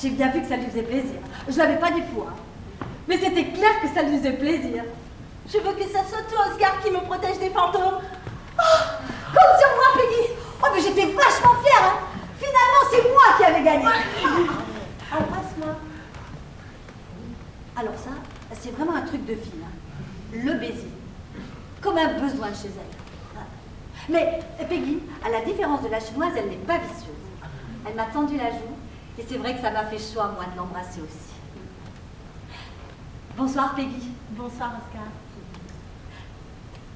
j'ai bien vu que ça lui faisait plaisir. Je l'avais pas dit pour, hein. Mais c'était clair que ça lui faisait plaisir. Je veux que ça soit toi, Oscar, qui me protège des fantômes. Oh, compte sur moi, Peggy. Oh, mais j'étais vachement fière, hein. Finalement, c'est moi qui avais gagné. Embrasse-moi. Alors ça, c'est vraiment un truc de fille, hein. Le baiser. Comme un besoin chez elle. Mais Peggy, à la différence de la chinoise, elle n'est pas vicieuse. Elle m'a tendu la joue, et c'est vrai que ça m'a fait chaud à moi de l'embrasser aussi. Bonsoir, Peggy. Bonsoir, Oscar.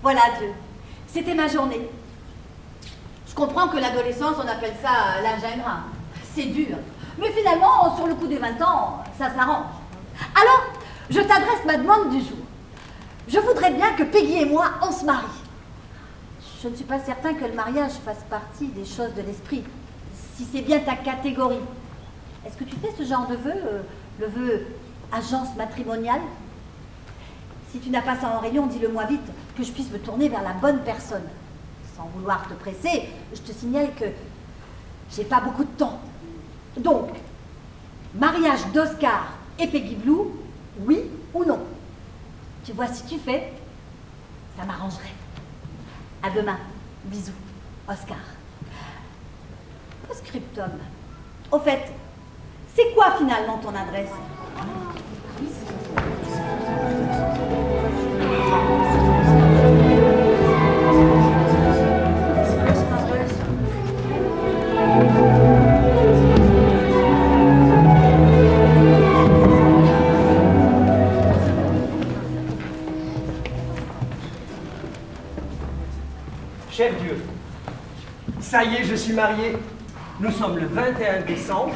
Voilà, Dieu. C'était ma journée. Je comprends que l'adolescence, on appelle ça l'âge ingrat. C'est dur. Mais finalement, sur le coup des 20 ans, ça s'arrange. Alors, je t'adresse ma demande du jour. Je voudrais bien que Peggy et moi, on se marie. Je ne suis pas certain que le mariage fasse partie des choses de l'esprit, si c'est bien ta catégorie. Est-ce que tu fais ce genre de vœu, le vœu agence matrimoniale? Si tu n'as pas ça en rayon, dis-le-moi vite, que je puisse me tourner vers la bonne personne. Sans vouloir te presser, je te signale que j'ai pas beaucoup de temps. Donc, mariage d'Oscar et Peggy Blue, oui ou non? Tu vois, si tu fais, ça m'arrangerait. À demain. Bisous. Oscar. Postscriptum. Au fait, c'est quoi finalement ton adresse? Cher Dieu, ça y est, je suis marié. Nous sommes le 21 décembre,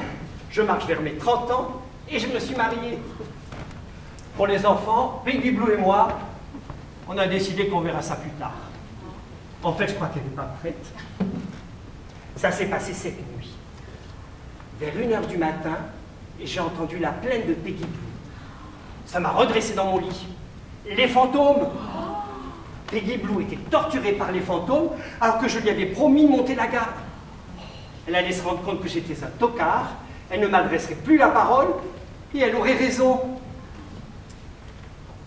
je marche vers mes 30 ans et je me suis marié. Pour les enfants, Peggy Blue et moi, on a décidé qu'on verra ça plus tard. En fait, je crois qu'elle n'est pas prête. Ça s'est passé cette nuit. Vers 1h du matin, j'ai entendu la plainte de Peggy Blue. Ça m'a redressé dans mon lit. Les fantômes! Peggy Blue était torturée par les fantômes alors que je lui avais promis de monter la garde. Elle allait se rendre compte que j'étais un tocard, elle ne m'adresserait plus la parole et elle aurait raison.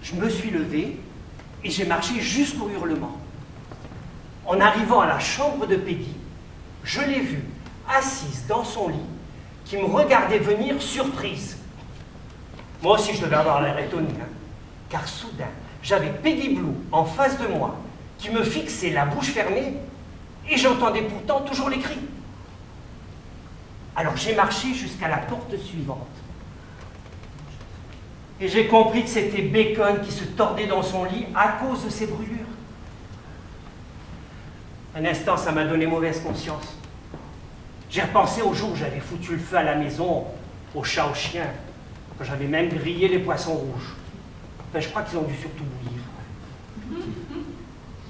Je me suis levé et j'ai marché jusqu'au hurlement. En arrivant à la chambre de Peggy, je l'ai vue assise dans son lit, qui me regardait venir surprise. Moi aussi, je devais avoir l'air étonné, hein, car soudain, j'avais Peggy Blue en face de moi, qui me fixait la bouche fermée, et j'entendais pourtant toujours les cris. Alors j'ai marché jusqu'à la porte suivante. Et j'ai compris que c'était Bacon qui se tordait dans son lit à cause de ses brûlures. Un instant, ça m'a donné mauvaise conscience. J'ai repensé au jour où j'avais foutu le feu à la maison, aux chats, aux chiens, quand j'avais même grillé les poissons rouges. Enfin, je crois qu'ils ont dû surtout bouillir.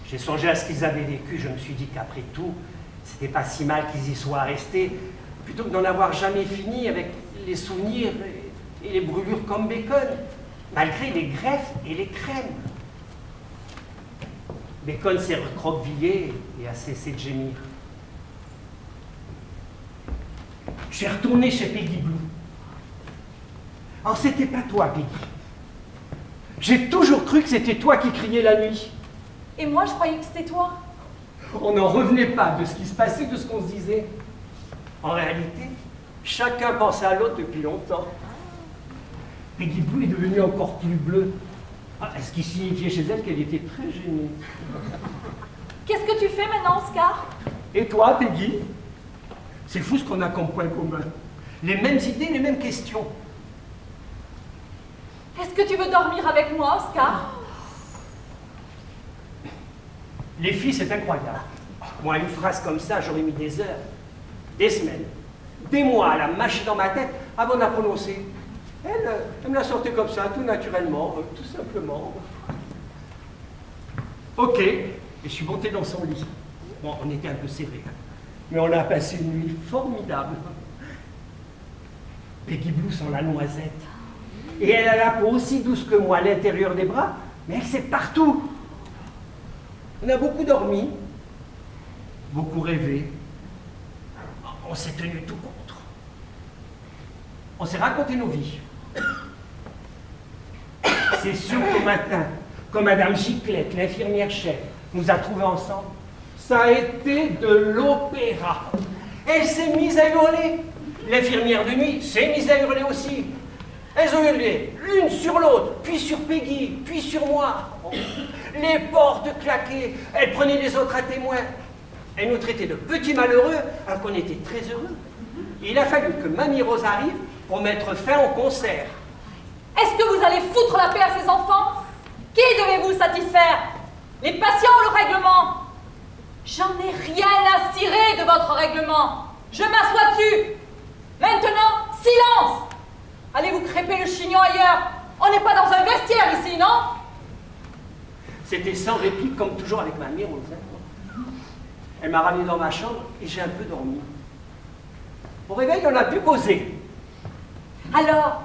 J'ai songé à ce qu'ils avaient vécu, je me suis dit qu'après tout, c'était pas si mal qu'ils y soient restés, plutôt que d'en avoir jamais fini avec les souvenirs et les brûlures comme Bacon, malgré les greffes et les crèmes. Bacon s'est recroquevillé et a cessé de gémir. Je suis retourné chez Peggy Blue. Alors c'était pas toi, Peggy. J'ai toujours cru que c'était toi qui criais la nuit. Et moi, je croyais que c'était toi. On n'en revenait pas de ce qui se passait, de ce qu'on se disait. En réalité, chacun pensait à l'autre depuis longtemps. Peggy Blue est devenue encore plus bleue. Ce qui signifiait chez elle qu'elle était très gênée. Qu'est-ce que tu fais maintenant, Oscar? Et toi, Peggy? C'est fou ce qu'on a comme point commun. Les mêmes idées, les mêmes questions. Est-ce que tu veux dormir avec moi, Oscar? Les filles, c'est incroyable. Moi, une phrase comme ça, j'aurais mis des heures, des semaines, des mois à la mâcher dans ma tête avant de la prononcer. Elle me l'a sortie comme ça, tout naturellement, tout simplement. Ok, et je suis monté dans son lit. Bon, on était un peu serrés, hein, mais on a passé une nuit formidable. Peggy Blue sent la noisette. Et elle a la peau aussi douce que moi à l'intérieur des bras, mais elle sait partout. On a beaucoup dormi, beaucoup rêvé. On s'est tenu tout contre. On s'est raconté nos vies. C'est sûr qu'au matin, quand Madame Giclette, l'infirmière chef, nous a trouvés ensemble, ça a été de l'opéra. Elle s'est mise à hurler. L'infirmière de nuit s'est mise à hurler aussi. Elles ont hurlé l'une sur l'autre, puis sur Peggy, puis sur moi. Les portes claquaient, elles prenaient les autres à témoin. Elles nous traitaient de petits malheureux, alors qu'on était très heureux. Et il a fallu que Mamie Rose arrive pour mettre fin au concert. Est-ce que vous allez foutre la paix à ces enfants? Qui devez-vous satisfaire? Les patients ou le règlement? J'en ai rien à cirer de votre règlement. Je m'assois dessus. Maintenant, silence! Allez vous crêper le chignon ailleurs. On n'est pas dans un vestiaire ici, non? C'était sans réplique, comme toujours avec Mamie Rose. Elle m'a ramené dans ma chambre et j'ai un peu dormi. Au réveil, on a pu causer. Alors,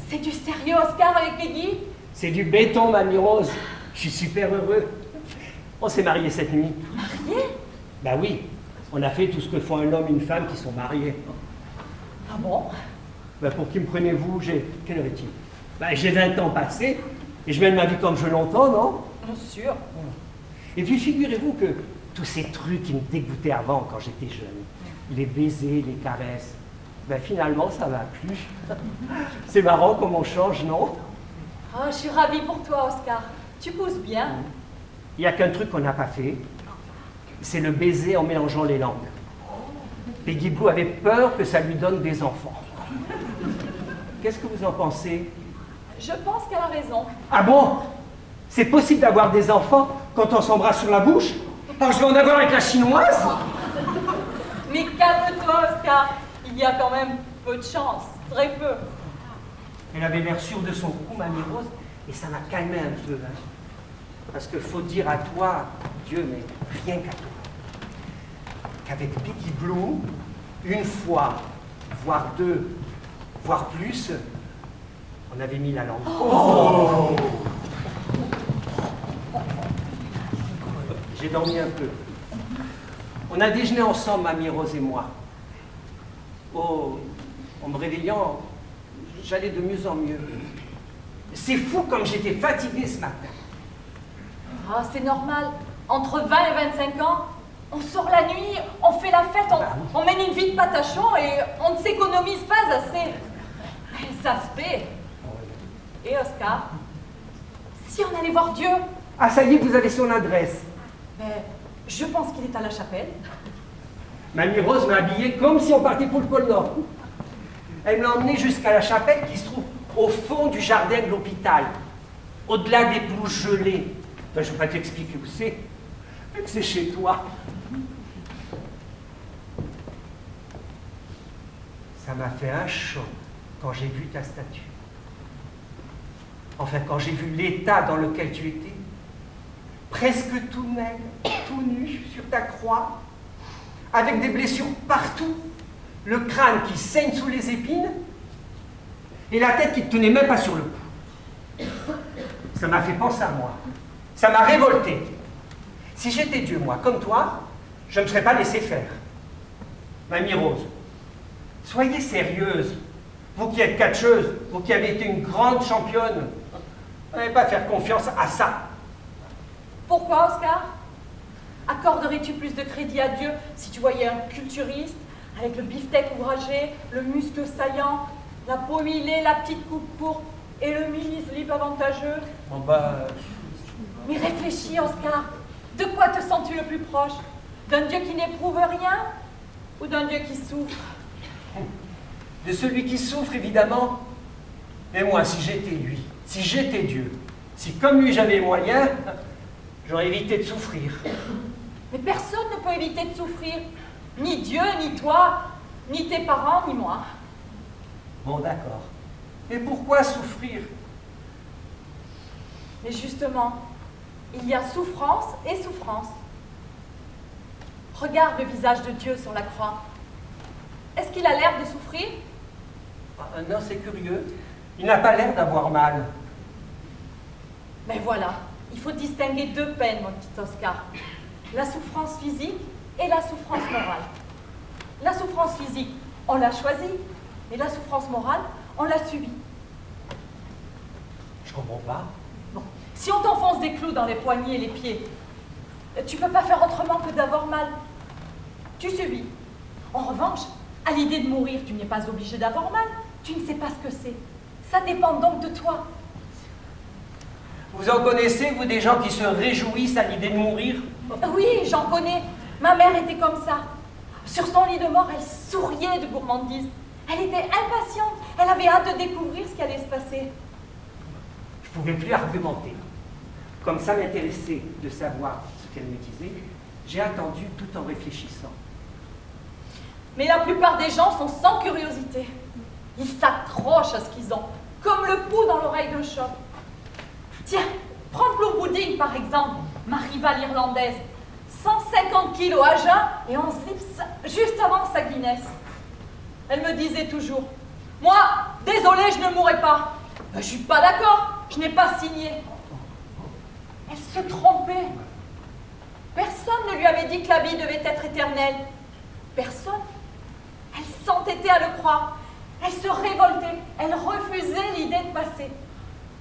c'est du sérieux, Oscar, avec Peggy? C'est du béton, Mamie Rose. Je suis super heureux. On s'est mariés cette nuit. Mariés? Bah oui, on a fait tout ce que font un homme et une femme qui sont mariés. Ah bon? Bah pour qui me prenez-vous? Quelle heure est-il? Bah j'ai 20 ans passés et je mène ma vie comme je l'entends, non? Bien sûr. Et puis figurez-vous que tous ces trucs qui me dégoûtaient avant quand j'étais jeune, les baisers, les caresses, ben finalement ça va plus. C'est marrant comme on change, non? Oh, je suis ravie pour toi, Oscar. Tu pousses bien. Il n'y a qu'un truc qu'on n'a pas fait, c'est le baiser en mélangeant les langues. Peggy Blue avait peur que ça lui donne des enfants. Qu'est-ce que vous en pensez? Je pense qu'elle a raison. Ah bon? C'est possible d'avoir des enfants quand on s'embrasse sur la bouche? Alors je vais en avoir avec la chinoise? Mais calme-toi, Oscar. Il y a quand même peu de chance. Très peu. Elle avait l'air sûre de son coup, Mamie Rose, et ça m'a calmé un peu. Hein. Parce qu'il faut dire à toi, Dieu, mais rien qu'à toi, qu'avec Peggy Blue, une fois, voire deux, voire plus, on avait mis la langue. Oh. J'ai dormi un peu. On a déjeuné ensemble, Mamie Rose et moi. Oh, en me réveillant, j'allais de mieux en mieux. C'est fou comme j'étais fatigué ce matin. Ah, c'est normal. Entre 20 et 25 ans, On sort la nuit, on fait la fête, on mène une vie de patachon et on ne s'économise pas assez. Ça se fait. Et Oscar, si on allait voir Dieu? Ah, ça y est, vous avez son adresse. Ben, je pense qu'il est à la chapelle. Mamie Rose m'a habillé comme si on partait pour le pôle Nord. Elle m'a emmené jusqu'à la chapelle qui se trouve au fond du jardin de l'hôpital, au-delà des pelouses gelées. Enfin, je ne vais pas t'expliquer où c'est, vu que c'est chez toi. Ça m'a fait un choc quand j'ai vu ta statue. Enfin, quand j'ai vu l'état dans lequel tu étais, presque tout maigre, tout nu sur ta croix, avec des blessures partout, le crâne qui saigne sous les épines, et la tête qui ne tenait même pas sur le cou. Ça m'a fait penser à moi. Ça m'a révolté. Si j'étais Dieu, moi, comme toi, je ne me serais pas laissé faire. Mamie Rose, soyez sérieuse. Vous qui êtes catcheuse, vous qui avez été une grande championne, vous n'allez pas faire confiance à ça. Pourquoi, Oscar? Accorderais-tu plus de crédit à Dieu si tu voyais un culturiste avec le beefsteak ouvragé, le muscle saillant, la peau huilée, la petite coupe courte et le mini-slip avantageux? Bon bah... Mais réfléchis, Oscar. De quoi te sens-tu le plus proche? D'un Dieu qui n'éprouve rien ou d'un Dieu qui souffre? De celui qui souffre, évidemment. Mais moi, si j'étais lui, si j'étais Dieu, si comme lui j'avais les moyens, j'aurais évité de souffrir. Mais personne ne peut éviter de souffrir. Ni Dieu, ni toi, ni tes parents, ni moi. Bon, d'accord. Mais pourquoi souffrir? Mais justement, il y a souffrance et souffrance. Regarde le visage de Dieu sur la croix. Est-ce qu'il a l'air de souffrir? Ah, non, c'est curieux. Il n'a pas l'air d'avoir mal. Mais voilà, il faut distinguer deux peines, mon petit Oscar. La souffrance physique et la souffrance morale. La souffrance physique, on l'a choisie, et la souffrance morale, on l'a subie. Je comprends pas. Bon, si on t'enfonce des clous dans les poignets et les pieds, tu peux pas faire autrement que d'avoir mal. Tu subis. En revanche, à l'idée de mourir, tu n'es pas obligé d'avoir mal. Tu ne sais pas ce que c'est. Ça dépend donc de toi. Vous en connaissez, vous, des gens qui se réjouissent à l'idée de mourir? Oui, j'en connais. Ma mère était comme ça. Sur son lit de mort, elle souriait de gourmandise. Elle était impatiente. Elle avait hâte de découvrir ce qui allait se passer. Je ne pouvais plus argumenter. Comme ça m'intéressait de savoir ce qu'elle me disait, j'ai attendu tout en réfléchissant. Mais la plupart des gens sont sans curiosité. Ils s'accrochent à ce qu'ils ont, comme le pouls dans l'oreille d'un chat. Tiens, prends Blue Pudding par exemple, ma rivale irlandaise. 150 kilos à jeun et en slips juste avant sa Guinness. Elle me disait toujours, moi, désolée, je ne mourrai pas. Je suis pas d'accord, je n'ai pas signé. Elle se trompait. Personne ne lui avait dit que la vie devait être éternelle. Personne. Elle s'entêtait à le croire. Elle se révoltait. Elle refusait l'idée de passer.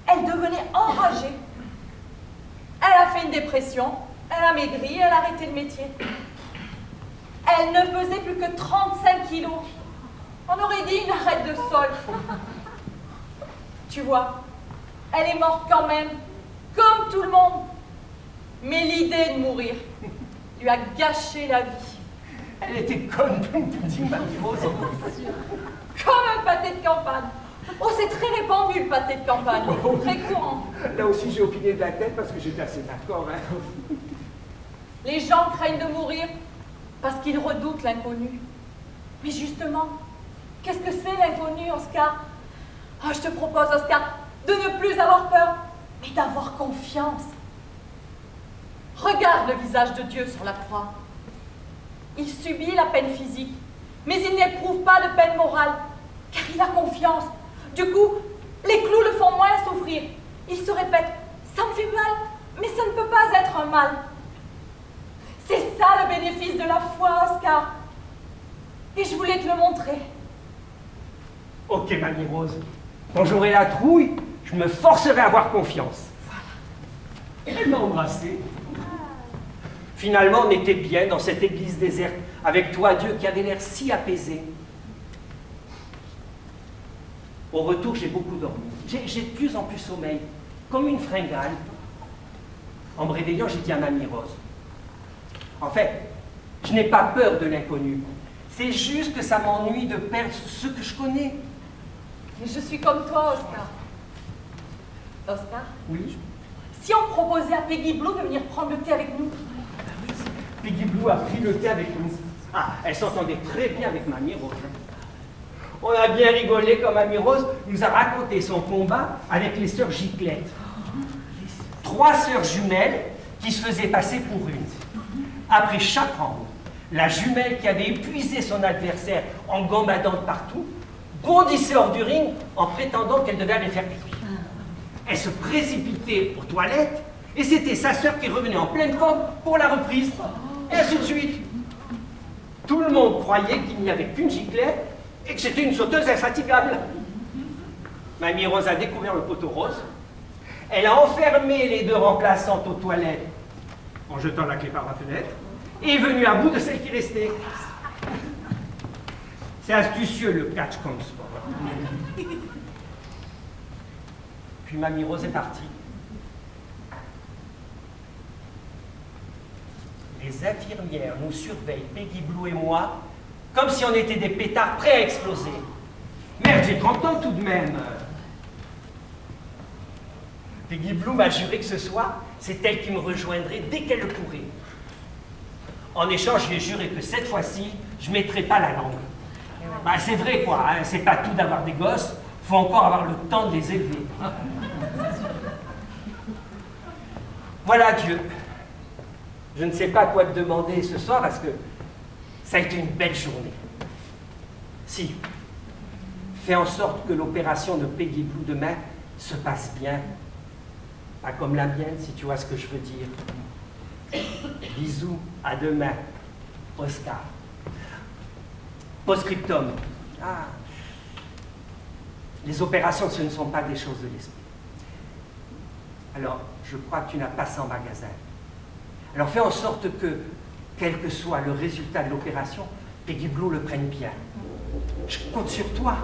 Elle devenait enragée. Elle a fait une dépression. Elle a maigri. Elle a arrêté le métier. Elle ne pesait plus que 35 kilos. On aurait dit une arête de sol. Tu vois, elle est morte quand même, comme tout le monde. Mais l'idée de mourir lui a gâché la vie. Elle était comme une petite Mamie Rose. Comme un pâté de campagne. Oh, c'est très répandu le pâté de campagne. Très courant. Là aussi, j'ai opiné de la tête parce que j'étais assez d'accord. Hein. Les gens craignent de mourir parce qu'ils redoutent l'inconnu. Mais justement, qu'est-ce que c'est l'inconnu, Oscar? Oh, je te propose, Oscar, de ne plus avoir peur, mais d'avoir confiance. Regarde le visage de Dieu sur la croix. Il subit la peine physique, mais il n'éprouve pas de peine morale, car il a confiance. Du coup, les clous le font moins souffrir. Il se répète, ça me fait mal, mais ça ne peut pas être un mal. C'est ça le bénéfice de la foi, Oscar. Et je voulais te le montrer. Ok, Mamie Rose. Quand j'aurai la trouille, je me forcerai à avoir confiance. Voilà. Elle m'a embrassé. Finalement, on était bien dans cette église déserte, avec toi, Dieu, qui avait l'air si apaisé. Au retour, j'ai beaucoup dormi. J'ai de plus en plus sommeil, comme une fringale. En me réveillant, j'ai dit à Mamie Rose, en fait, je n'ai pas peur de l'inconnu. C'est juste que ça m'ennuie de perdre ce que je connais. Mais je suis comme toi, Oscar. Oscar, Oui. si on proposait à Peggy Blue de venir prendre le thé avec nous? Peggy Blue a pris le thé avec nous. Ah, elle s'entendait très bien avec Mamie Rose. On a bien rigolé quand Mamie Rose nous a raconté son combat avec les sœurs Giclette. 3 sœurs jumelles qui se faisaient passer pour une. Après chaque round, la jumelle qui avait épuisé son adversaire en gambadant partout, bondissait hors du ring en prétendant qu'elle devait aller faire pipi. Elle se précipitait aux toilettes et c'était sa sœur qui revenait en pleine forme pour la reprise. Et ainsi de suite. Tout le monde croyait qu'il n'y avait qu'une Giclette et que c'était une sauteuse infatigable. Mamie Rose a découvert le poteau rose. Elle a enfermé les 2 remplaçantes aux toilettes en jetant la clé par la fenêtre et est venue à bout de celle qui restait. C'est astucieux le catch comme sport. Puis Mamie Rose est partie. Les infirmières nous surveillent, Peggy Blue et moi, comme si on était des pétards prêts à exploser. Merde, j'ai 30 ans tout de même. Peggy Blue m'a juré que ce soir, c'est elle qui me rejoindrait dès qu'elle le pourrait. En échange, je lui ai juré que cette fois-ci, je ne mettrai pas la langue. Bah, c'est vrai, quoi, hein, c'est pas tout d'avoir des gosses, faut encore avoir le temps de les élever. Voilà, Dieu. Je ne sais pas quoi te demander ce soir parce que ça a été une belle journée. Si, fais en sorte que l'opération de Peggy Blue demain se passe bien. Pas comme la mienne, si tu vois ce que je veux dire. Bisous, à demain. Oscar. Postscriptum. Ah. Les opérations, ce ne sont pas des choses de l'esprit. Alors, je crois que tu n'as pas ça en magasin. Alors fais en sorte que, quel que soit le résultat de l'opération, Peggy Blue le prenne bien. Je compte sur toi.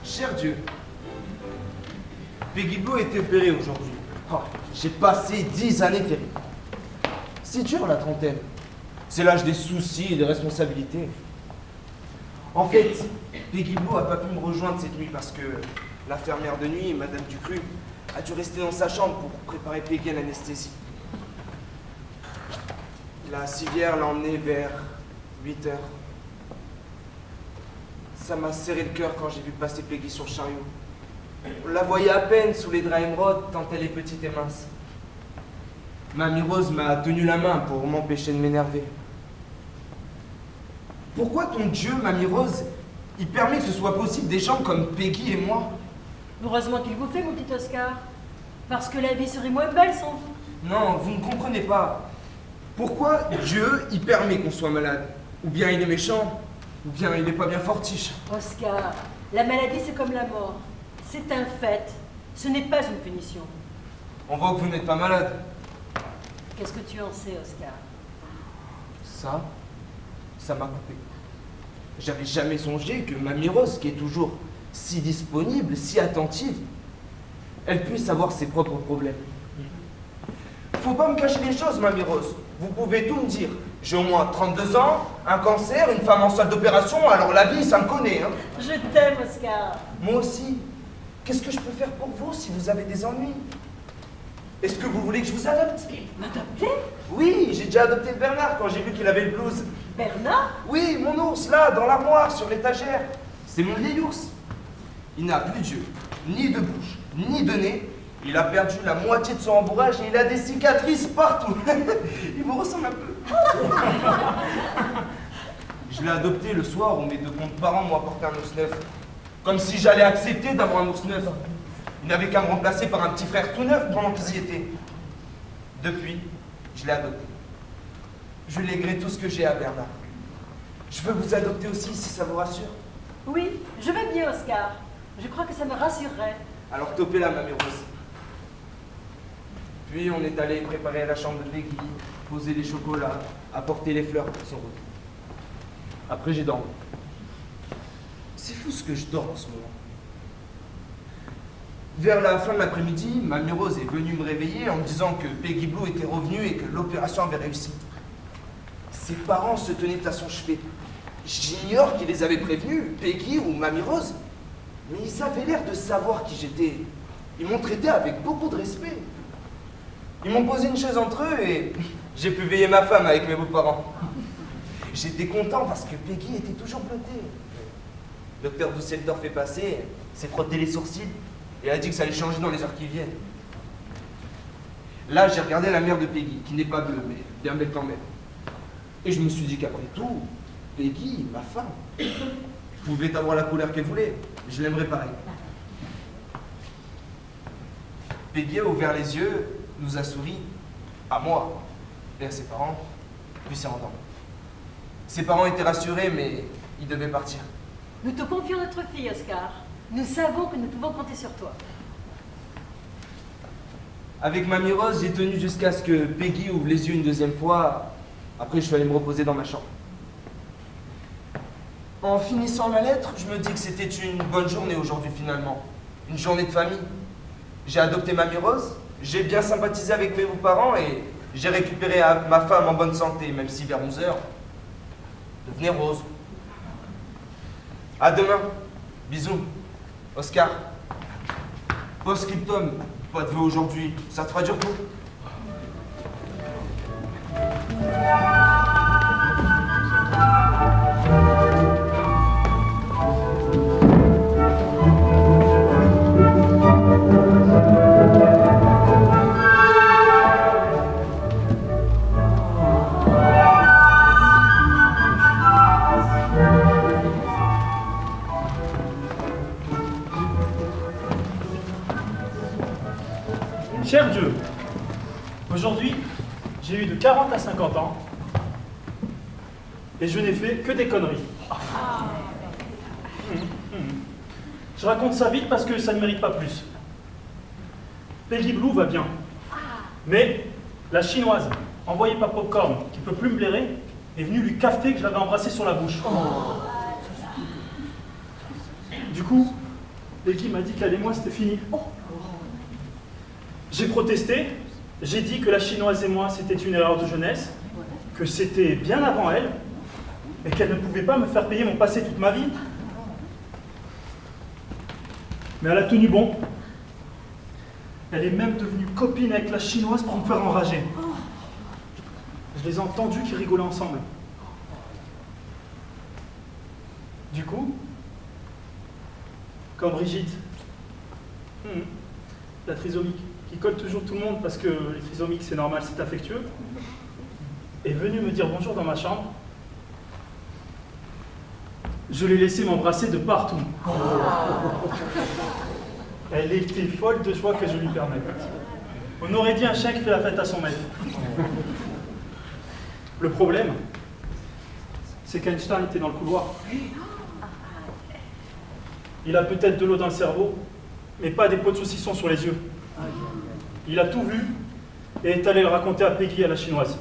Cher Dieu, Peggy Blue a été opérée aujourd'hui. Oh, j'ai passé 10 années terribles. C'est dur la trentaine. C'est l'âge des soucis et des responsabilités. En fait, Peggy Blue n'a pas pu me rejoindre cette nuit parce que l'infirmière de nuit, Madame Ducru, a dû rester dans sa chambre pour préparer Peggy à l'anesthésie. La civière l'a emmenée vers 8 heures. Ça m'a serré le cœur quand j'ai vu passer Peggy sur le chariot. On la voyait à peine sous les draps émeraudes tant elle est petite et mince. Mamie Rose m'a tenu la main pour m'empêcher de m'énerver. Pourquoi ton Dieu, Mamie Rose, il permet que ce soit possible des gens comme Peggy et moi? Heureusement qu'il vous fait, mon petit Oscar. Parce que la vie serait moins belle sans vous. Non, vous ne comprenez pas. Pourquoi Dieu, il permet qu'on soit malade? Ou bien il est méchant, ou bien il n'est pas bien fortiche. Oscar, la maladie c'est comme la mort. C'est un fait. Ce n'est pas une punition. On voit que vous n'êtes pas malade. Qu'est-ce que tu en sais, Oscar? Ça m'a coupé. J'avais jamais songé que Mamie Rose, qui est toujours si disponible, si attentive, elle puisse avoir ses propres problèmes. Faut pas me cacher les choses, Mamie Rose. Vous pouvez tout me dire. J'ai au moins 32 ans, un cancer, une femme en salle d'opération, alors la vie, ça me connaît, hein. Je t'aime, Oscar. Moi aussi. Qu'est-ce que je peux faire pour vous si vous avez des ennuis? Est-ce que vous voulez que je vous adopte? M'adopter? Oui, j'ai déjà adopté Bernard quand j'ai vu qu'il avait le blues. Bernard? Oui, mon ours, là, dans l'armoire, sur l'étagère. C'est mon vieil ours. Il n'a plus d'yeux, ni de bouche, ni de nez. Il a perdu la moitié de son rembourrage et il a des cicatrices partout. Il vous ressemble un peu. Je l'ai adopté le soir où mes deux comptes-parents m'ont apporté un ours neuf. Comme si j'allais accepter d'avoir un ours neuf. Il n'avait qu'à me remplacer par un petit frère tout neuf pendant qu'ils y étaient. Depuis, je l'ai adopté. Je léguerai tout ce que j'ai à Bernard. Je veux vous adopter aussi si ça vous rassure. Oui, je vais bien, Oscar. Je crois que ça me rassurerait. Alors topez la mamie Rose. Puis on est allé préparer la chambre de Peggy, poser les chocolats, apporter les fleurs pour son retour. Après j'ai dormi. C'est fou ce que je dors en ce moment. Vers la fin de l'après-midi, mamie Rose est venue me réveiller en me disant que Peggy Blue était revenue et que l'opération avait réussi. Ses parents se tenaient à son chevet. J'ignore qui les avait prévenus, Peggy ou mamie Rose. Mais ils avaient l'air de savoir qui j'étais. Ils m'ont traité avec beaucoup de respect. Ils m'ont posé une chaise entre eux et j'ai pu veiller ma femme avec mes beaux-parents. J'étais content parce que Peggy était toujours blottée. Le docteur Dusseldorf est passé, s'est frotté les sourcils et a dit que ça allait changer dans les heures qui viennent. Là, j'ai regardé la mère de Peggy, qui n'est pas bleue, mais bien belle quand même. Et je me suis dit qu'après tout, Peggy, ma femme, pouvait avoir la couleur qu'elle voulait. Je l'aimerais pareil. Peggy a ouvert les yeux, nous a souri, à moi et à ses parents, puis s'est endormi. Ses parents étaient rassurés, mais ils devaient partir. Nous te confions notre fille, Oscar. Nous savons que nous pouvons compter sur toi. Avec mamie Rose, j'ai tenu jusqu'à ce que Peggy ouvre les yeux une deuxième fois. Après, je suis allé me reposer dans ma chambre. En finissant la lettre, je me dis que c'était une bonne journée aujourd'hui finalement. Une journée de famille. J'ai adopté mamie Rose, j'ai bien sympathisé avec mes beaux-parents et j'ai récupéré ma femme en bonne santé, même si vers 11h, devenait rose. À demain. Bisous. Oscar. Post-scriptum. Pas de vœux aujourd'hui. Ça te fera du repos. Cher Dieu, aujourd'hui, j'ai eu de 40 à 50 ans et je n'ai fait que des conneries. Je raconte ça vite parce que ça ne mérite pas plus. Peggy Blue va bien, mais la chinoise, envoyée par Popcorn, qui peut plus me blairer, est venue lui cafeter que je l'avais embrassé sur la bouche. Du coup, Peggy m'a dit qu'elle et moi c'était fini. J'ai protesté, j'ai dit que la chinoise et moi c'était une erreur de jeunesse, que c'était bien avant elle, et qu'elle ne pouvait pas me faire payer mon passé toute ma vie. Mais elle a tenu bon. Elle est même devenue copine avec la chinoise pour me faire enrager. Je les ai entendus qui rigolaient ensemble. Du coup, comme Brigitte, la trisomique, qui colle toujours tout le monde parce que les trisomiques c'est normal, c'est affectueux, est venue me dire bonjour dans ma chambre. Je l'ai laissé m'embrasser de partout. Elle était folle de joie que je lui permette. On aurait dit un chien qui fait la fête à son maître. Le problème, c'est qu'Einstein était dans le couloir. Il a peut-être de l'eau dans le cerveau, mais pas des pots de saucisson sur les yeux. Il a tout vu et est allé le raconter à Peggy, à la chinoise.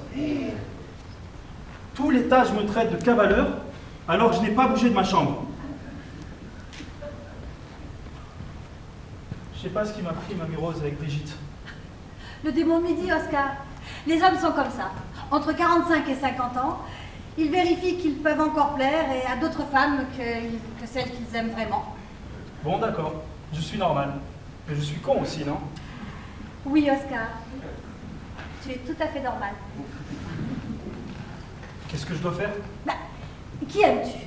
Tout l'étage me traite de cavaleur, alors je n'ai pas bougé de ma chambre. Je sais pas ce qui m'a pris, mamie Rose, avec Brigitte. Le démon de midi, Oscar. Les hommes sont comme ça. Entre 45 et 50 ans, ils vérifient qu'ils peuvent encore plaire et à d'autres femmes que celles qu'ils aiment vraiment. Bon, d'accord. Je suis normal. Mais je suis con aussi, non? Oui, Oscar. Tu es tout à fait normal. Qu'est-ce que je dois faire? Bah, qui aimes-tu?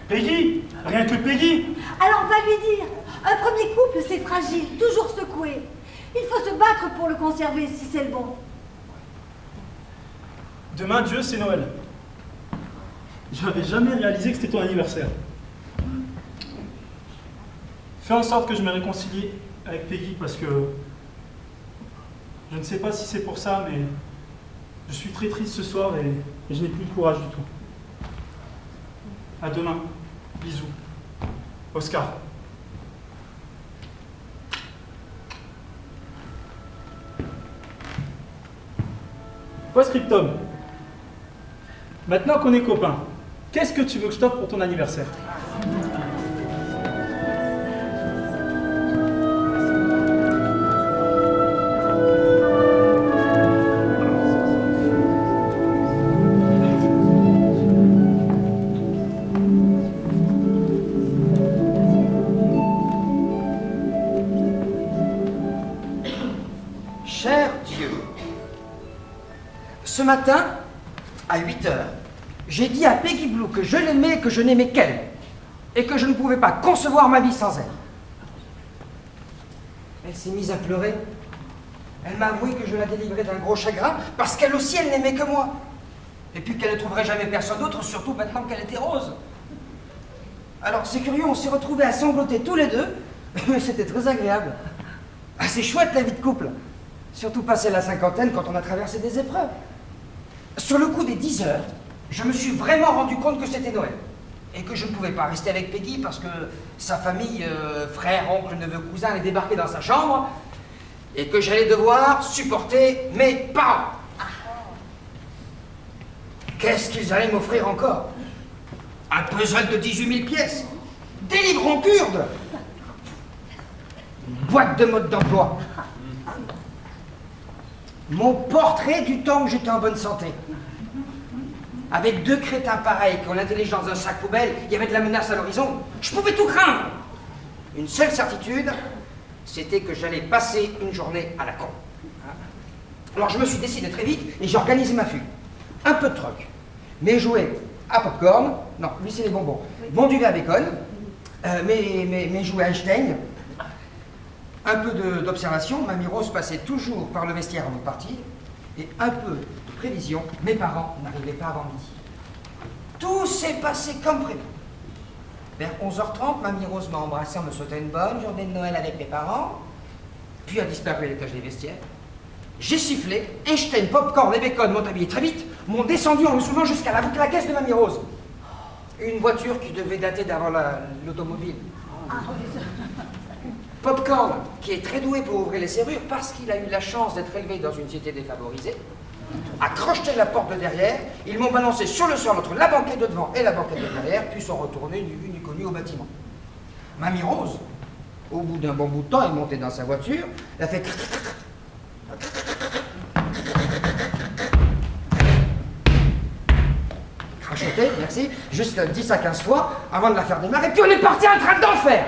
Peggy! Rien que Peggy! Alors va lui dire. Un premier couple, c'est fragile, toujours secoué. Il faut se battre pour le conserver si c'est le bon. Demain, Dieu, c'est Noël. J'avais jamais réalisé que c'était ton anniversaire. Fais en sorte que je me réconcilie avec Peggy parce que je ne sais pas si c'est pour ça, mais je suis très triste ce soir et je n'ai plus de courage du tout. À demain. Bisous. Oscar. Post-scriptum. Maintenant qu'on est copains, qu'est-ce que tu veux que je t'offre pour ton anniversaire? Cher Dieu, ce matin, à 8 heures, j'ai dit à Peggy Blue que je l'aimais et que je n'aimais qu'elle, et que je ne pouvais pas concevoir ma vie sans elle. Elle s'est mise à pleurer. Elle m'a avoué que je la délivrais d'un gros chagrin, parce qu'elle aussi, elle n'aimait que moi. Et puis qu'elle ne trouverait jamais personne d'autre, surtout maintenant qu'elle était rose. Alors c'est curieux, on s'est retrouvés à sangloter tous les deux, mais c'était très agréable. Ah, c'est chouette la vie de couple. Surtout passé la cinquantaine quand on a traversé des épreuves. Sur le coup des 10 heures, je me suis vraiment rendu compte que c'était Noël. Et que je ne pouvais pas rester avec Peggy parce que sa famille, frère, oncle, neveu, cousin, allait débarquer dans sa chambre. Et que j'allais devoir supporter mes parents. Qu'est-ce qu'ils allaient m'offrir encore? Un puzzle de 18 000 pièces. Des livres en kurde. Une boîte de mode d'emploi. Mon portrait du temps où j'étais en bonne santé. Avec deux crétins pareils qui ont l'intelligence d'un sac poubelle, il y avait de la menace à l'horizon. Je pouvais tout craindre. Une seule certitude, c'était que j'allais passer une journée à la con. Alors je me suis décidé très vite et j'ai organisé ma fugue. Un peu de troc. Mes jouets à popcorn, non, lui c'est les bonbons. Mon duvet à bacon, mes jouets Einstein. Un peu d'observation, Mamie Rose passait toujours par le vestiaire avant de partir, et un peu de prévision, mes parents n'arrivaient pas avant midi. Tout s'est passé comme prévu. Vers 11h30, Mamie Rose m'a embrassé en me souhaitant une bonne journée de Noël avec mes parents, puis a disparu à l'étage des vestiaires. J'ai sifflé, Einstein, popcorn et bacon m'ont habillé très vite, m'ont descendu en me soulevant jusqu'à la caisse de Mamie Rose. Une voiture qui devait dater d'avant l'automobile. Popcorn, qui est très doué pour ouvrir les serrures parce qu'il a eu la chance d'être élevé dans une cité défavorisée, a crocheté la porte de derrière, ils m'ont balancé sur le sol entre la banquette de devant et la banquette de derrière, puis sont retournés ni vu ni connu au bâtiment. Mamie Rose, au bout d'un bon bout de temps, est montée dans sa voiture, elle a fait crachoter, merci, juste 10 à 15 fois avant de la faire démarrer, puis on est parti en train d'enfer.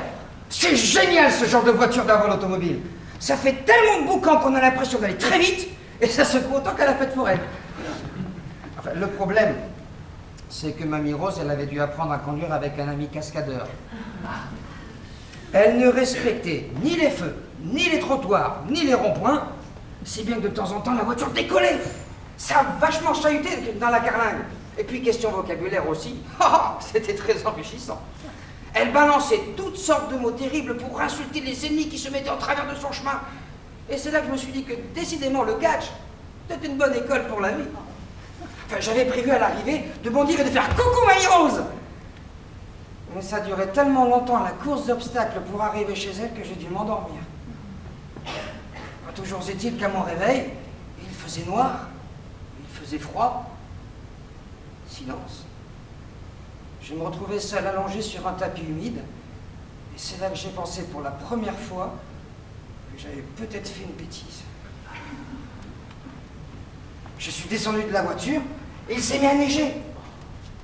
C'est génial ce genre de voiture d'avant l'automobile. Ça fait tellement de boucan qu'on a l'impression d'aller très vite et ça secoue autant qu'à la fête foraine. Enfin, le problème, c'est que Mamie Rose, elle avait dû apprendre à conduire avec un ami cascadeur. Elle ne respectait ni les feux, ni les trottoirs, ni les ronds-points, si bien que de temps en temps la voiture décollait. Ça a vachement chahuté dans la carlingue. Et puis question vocabulaire aussi, c'était très enrichissant. Elle balançait toutes sortes de mots terribles pour insulter les ennemis qui se mettaient en travers de son chemin. Et c'est là que je me suis dit que, décidément, le catch, c'était une bonne école pour la vie. Enfin, j'avais prévu à l'arrivée de bondir et de faire « Coucou, Mamie Rose !» Mais ça durait tellement longtemps, la course d'obstacles pour arriver chez elle, que j'ai dû m'endormir. Toujours est-il qu'à mon réveil, il faisait noir, il faisait froid, silence. Je me retrouvais seul allongé sur un tapis humide, et c'est là que j'ai pensé pour la première fois que j'avais peut-être fait une bêtise. Je suis descendu de la voiture, et il s'est mis à neiger.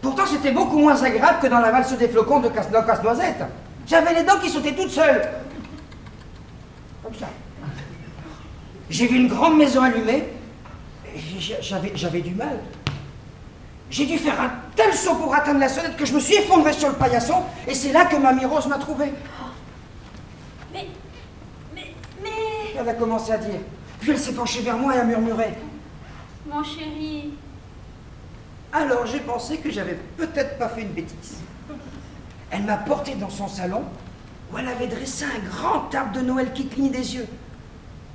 Pourtant, c'était beaucoup moins agréable que dans la valse des flocons de Casse-Noisette. J'avais les dents qui sautaient toutes seules. comme ça. J'ai vu une grande maison allumée, et j'avais du mal. J'ai dû faire un tel saut pour atteindre la sonnette que je me suis effondré sur le paillasson, et c'est là que Mamie Rose m'a trouvé. Mais... Elle a commencé à dire. Puis elle s'est penchée vers moi et a murmuré. Mon chéri... Alors j'ai pensé que j'avais peut-être pas fait une bêtise. Elle m'a porté dans son salon, où elle avait dressé un grand arbre de Noël qui clignait des yeux.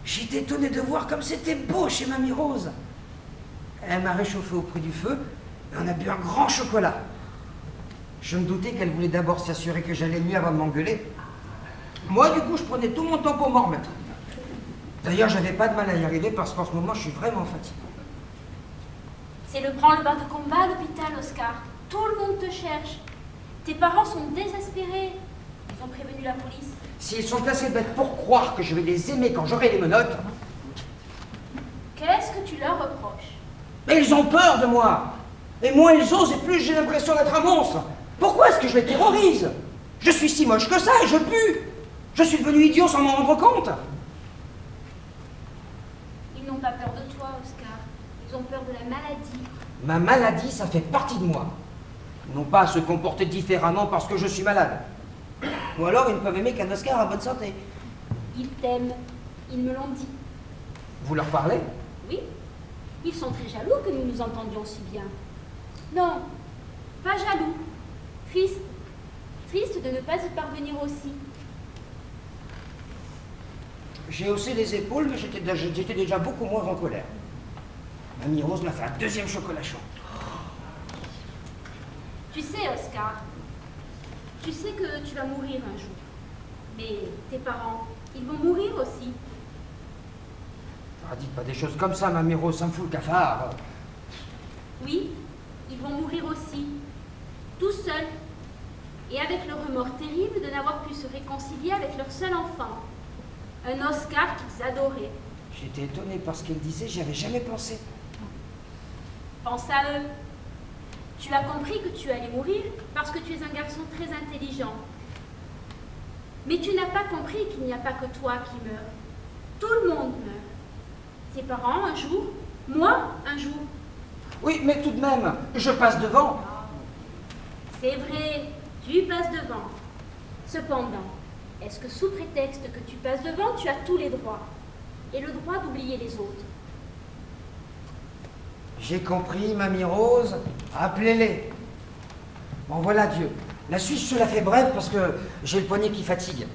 J'étais étonné de voir comme c'était beau chez Mamie Rose. Elle m'a réchauffé auprès du feu, et on a bu un grand chocolat. Je me doutais qu'elle voulait d'abord s'assurer que j'allais mieux avant de m'engueuler. Moi, du coup, je prenais tout mon temps pour m'en remettre. D'ailleurs, j'avais pas de mal à y arriver parce qu'en ce moment, je suis vraiment fatigué. C'est le branle-bas de combat à l'hôpital, Oscar. Tout le monde te cherche. Tes parents sont désespérés. Ils ont prévenu la police. S'ils sont assez bêtes pour croire que je vais les aimer quand j'aurai les menottes, Qu'est-ce que tu leur reproches? mais ils ont peur de moi. Et moins ils osent, et plus j'ai l'impression d'être un monstre. Pourquoi est-ce que je les terrorise? Je suis si moche que ça et je pue. Je suis devenu idiot sans m'en rendre compte. Ils n'ont pas peur de toi, Oscar. Ils ont peur de la maladie. Ma maladie, ça fait partie de moi. Non pas à se comporter différemment parce que je suis malade. Ou alors ils ne peuvent aimer qu'un Oscar en bonne santé. Ils t'aiment. Ils me l'ont dit. Vous leur parlez? Oui. Ils sont très jaloux que nous nous entendions si bien. Non, pas jaloux. Triste. Triste de ne pas y parvenir aussi. J'ai haussé les épaules, mais j'étais déjà beaucoup moins en colère. Mamie Rose m'a fait un deuxième chocolat chaud. Tu sais, Oscar, tu sais que tu vas mourir un jour. Mais tes parents, ils vont mourir aussi. Ah, dites pas des choses comme ça, Mamie Rose, ça me fout le cafard. Oui, ils vont mourir aussi. Tout seuls. Et avec le remords terrible de n'avoir pu se réconcilier avec leur seul enfant. Un Oscar qu'ils adoraient. J'étais étonné par ce qu'elle disait, j'y avais jamais pensé. Pense à eux. Tu as compris que tu allais mourir parce que tu es un garçon très intelligent. Mais tu n'as pas compris qu'il n'y a pas que toi qui meurs. Tout le monde meurt. Ses parents un jour, moi un jour. Oui, mais tout de même, je passe devant. C'est vrai, tu passes devant. Cependant, est-ce que sous prétexte que tu passes devant, tu as tous les droits et le droit d'oublier les autres? J'ai compris, Mamie Rose, appelez-les. Bon, voilà Dieu. La suite, je te la fais brève parce que j'ai le poignet qui fatigue.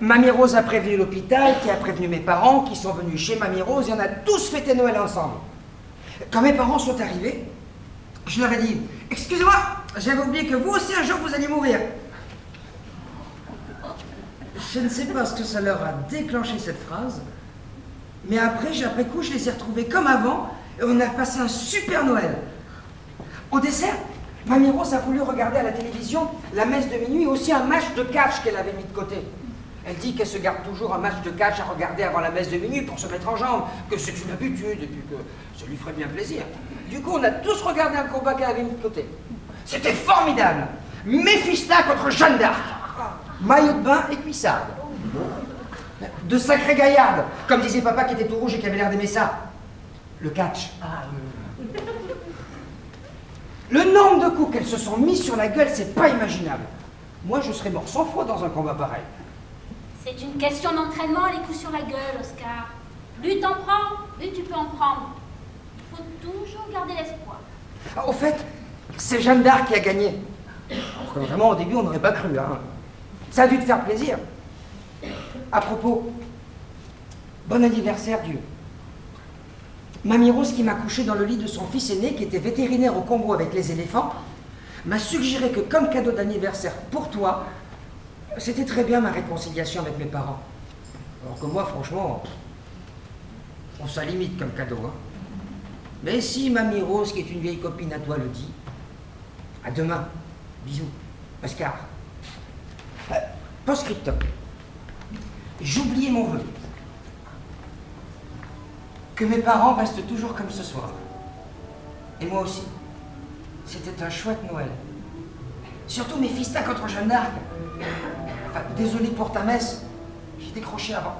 Mamie Rose a prévenu l'hôpital, qui a prévenu mes parents, qui sont venus chez Mamie Rose, et on a tous fêté Noël ensemble. Quand mes parents sont arrivés, je leur ai dit « Excusez-moi, j'avais oublié que vous aussi un jour vous alliez mourir. » Je ne sais pas ce que ça leur a déclenché cette phrase, mais après coup, je les ai retrouvés comme avant, et on a passé un super Noël. Au dessert, Mamie Rose a voulu regarder à la télévision la messe de minuit et aussi un match de catch qu'elle avait mis de côté. Elle dit qu'elle se garde toujours un match de catch à regarder avant la messe de minuit pour se mettre en jambe, que c'est une habitude et puis que ça lui ferait bien plaisir. Du coup, on a tous regardé un combat qu'elle avait mis de côté. C'était formidable. Méphisτα contre Jeanne d'Arc. Maillot de bain et cuissarde. De sacrées gaillardes, comme disait papa qui était tout rouge et qui avait l'air d'aimer ça. Le catch. Le nombre de coups qu'elles se sont mis sur la gueule, c'est pas imaginable. Moi, je serais mort 100 fois dans un combat pareil. C'est une question d'entraînement, les coups sur la gueule, Oscar. Plus t'en prends, plus tu peux en prendre. Il faut toujours garder l'espoir. Ah, au fait, c'est Jeanne d'Arc qui a gagné. Alors que vraiment, au début, on n'aurait pas cru. Hein. Ça a dû te faire plaisir. À propos, bon anniversaire, Dieu. Mamie Rose, qui m'a couché dans le lit de son fils aîné, qui était vétérinaire au Congo avec les éléphants, m'a suggéré que comme cadeau d'anniversaire pour toi, c'était très bien ma réconciliation avec mes parents. Alors que moi, franchement, on s'en limite comme cadeau. Hein. Mais si Mamie Rose, qui est une vieille copine à toi, le dit, à demain. Bisous. Oscar. Post-scriptum. J'oubliais mon vœu. Que mes parents restent toujours comme ce soir. Et moi aussi. C'était un chouette Noël. Surtout Méphisτα contre Jeanne d'Arc. Enfin, désolé pour ta messe. J'ai décroché avant.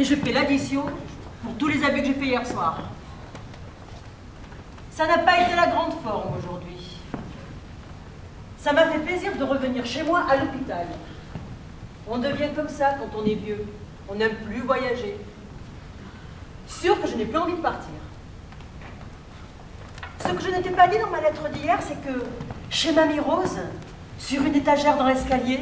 et je paie l'addition pour tous les abus que j'ai fait hier soir. Ça n'a pas été la grande forme aujourd'hui. Ça m'a fait plaisir de revenir chez moi à l'hôpital. On devient comme ça quand on est vieux. On n'aime plus voyager. Sûr que je n'ai plus envie de partir. Ce que je n'étais pas dit dans ma lettre d'hier, c'est que chez Mamie Rose, sur une étagère dans l'escalier,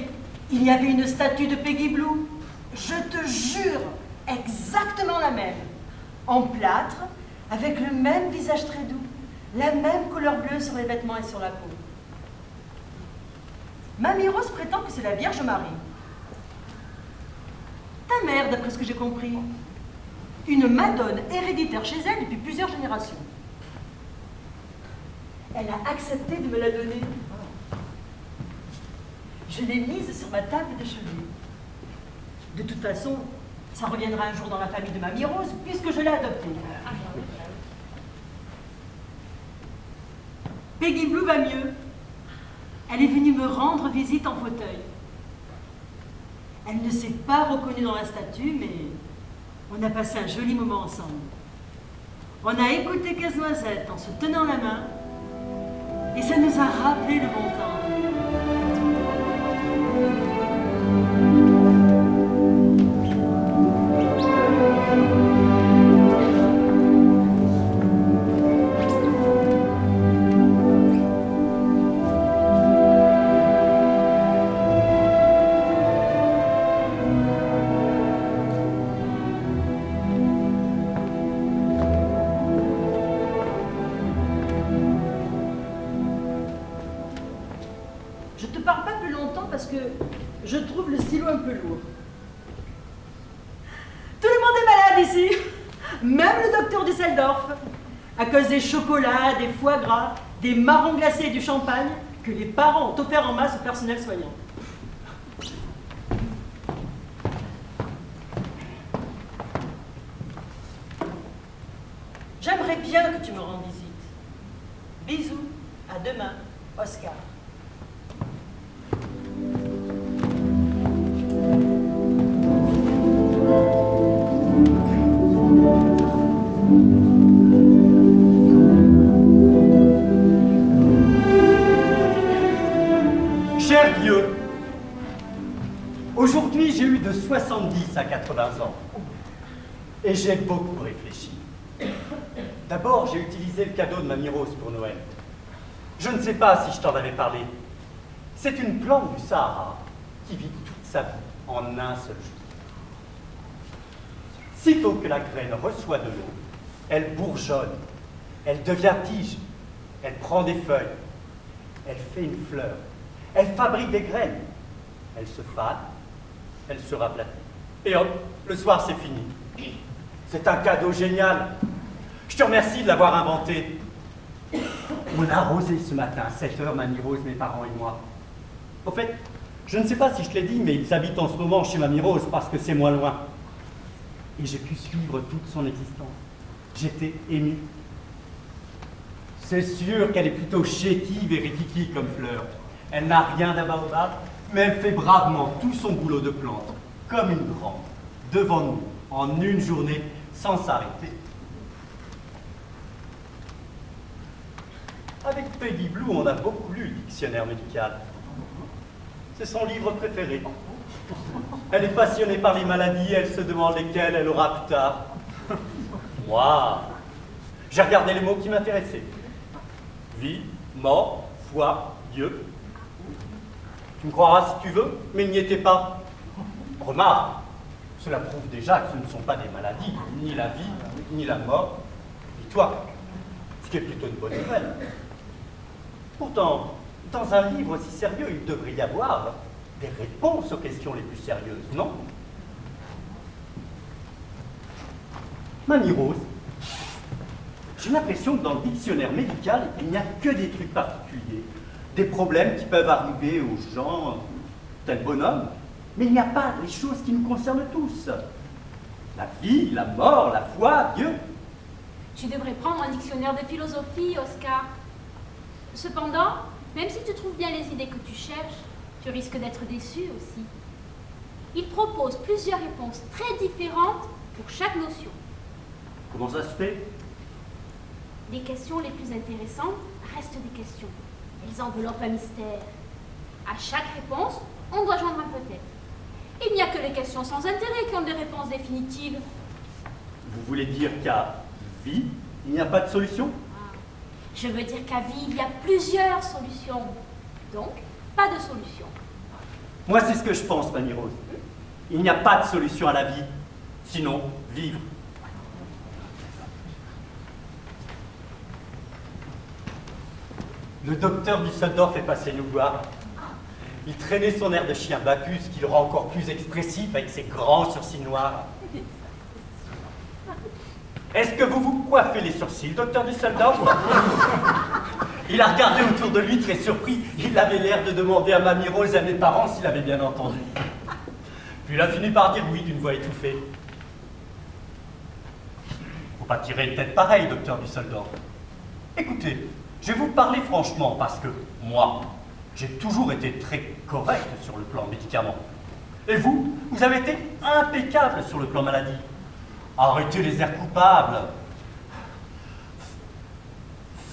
il y avait une statue de Peggy Blue. Je te jure, exactement la même. En plâtre, avec le même visage très doux, la même couleur bleue sur les vêtements et sur la peau. Mamie Rose prétend que c'est la Vierge Marie. Ta mère, d'après ce que j'ai compris. Une madone héréditaire chez elle depuis plusieurs générations. Elle a accepté de me la donner. Je l'ai mise sur ma table de chevet. De toute façon, ça reviendra un jour dans la famille de Mamie Rose, puisque je l'ai adoptée. Peggy Blue va mieux. Elle est venue me rendre visite en fauteuil. Elle ne s'est pas reconnue dans la statue, mais on a passé un joli moment ensemble. On a écouté Casse-Noisette en se tenant la main, et ça nous a rappelé le bon temps. Je trouve le stylo un peu lourd. Tout le monde est malade ici, même le docteur Düsseldorf, à cause des chocolats, des foie gras, des marrons glacés et du champagne que les parents ont offert en masse au personnel soignant. J'aimerais bien que tu me rendes visite. Bisous, à demain, Oscar. Cher Dieu, aujourd'hui j'ai eu de 70 à 80 ans et j'ai beaucoup réfléchi. D'abord, j'ai utilisé le cadeau de Mamie Rose pour Noël. Je ne sais pas si je t'en avais parlé. C'est une plante du Sahara qui vit toute sa vie en un seul jour. Sitôt que la graine reçoit de l'eau, elle bourgeonne, elle devient tige, elle prend des feuilles, elle fait une fleur, elle fabrique des graines, elle se fane, elle se raplatit. Et hop, le soir c'est fini. C'est un cadeau génial. Je te remercie de l'avoir inventé. On a arrosé ce matin, à 7 h, Mamie Rose, mes parents et moi. Au fait, je ne sais pas si je te l'ai dit, mais ils habitent en ce moment chez Mamie Rose parce que c'est moins loin. Et j'ai pu suivre toute son existence. J'étais ému. C'est sûr qu'elle est plutôt chétive et rikiki comme fleur. Elle n'a rien d'un baobab, mais elle fait bravement tout son boulot de plante, comme une grande, devant nous, en une journée, sans s'arrêter. Avec Peggy Blue, on a beaucoup lu le dictionnaire médical. C'est son livre préféré. Elle est passionnée par les maladies, elle se demande lesquelles elle aura plus tard. Moi, j'ai regardé les mots qui m'intéressaient. Vie, mort, foi, Dieu. Tu me croiras si tu veux, mais il n'y était pas. Remarque, cela prouve déjà que ce ne sont pas des maladies, ni la vie, ni la mort, ni toi. Ce qui est plutôt une bonne nouvelle. Pourtant, dans un livre si sérieux, il devrait y avoir des réponses aux questions les plus sérieuses, non? Mamie Rose, j'ai l'impression que dans le dictionnaire médical, il n'y a que des trucs particuliers, des problèmes qui peuvent arriver aux gens, tel bonhomme, mais il n'y a pas les choses qui nous concernent tous. La vie, la mort, la foi, Dieu. Tu devrais prendre un dictionnaire de philosophie, Oscar. Cependant, même si tu trouves bien les idées que tu cherches, tu risques d'être déçu aussi. Il propose plusieurs réponses très différentes pour chaque notion. Comment ça se fait? Les questions les plus intéressantes restent des questions. Elles enveloppent un mystère. À chaque réponse, on doit joindre un peut-être. Il n'y a que les questions sans intérêt qui ont des réponses définitives. Vous voulez dire qu'à vie, il n'y a pas de solution? Je veux dire qu'à vie, il y a plusieurs solutions. Donc, pas de solution. Moi, c'est ce que je pense, Mamie Rose. Il n'y a pas de solution à la vie, sinon vivre. Le docteur Düsseldorf est passé nous voir. Il traînait son air de chien Bacchus, qui le rend encore plus expressif avec ses grands sourcils noirs. Est-ce que vous vous coiffez les sourcils, docteur Düsseldorf? Il a regardé autour de lui très surpris. Il avait l'air de demander à Mamie Rose et à mes parents s'il avait bien entendu. Puis il a fini par dire oui d'une voix étouffée. Faut pas tirer une tête pareille, docteur Düsseldorf. Écoutez, je vais vous parler franchement parce que moi, j'ai toujours été très correct sur le plan médicament. Et vous, vous avez été impeccable sur le plan maladie. Arrêtez les airs coupables.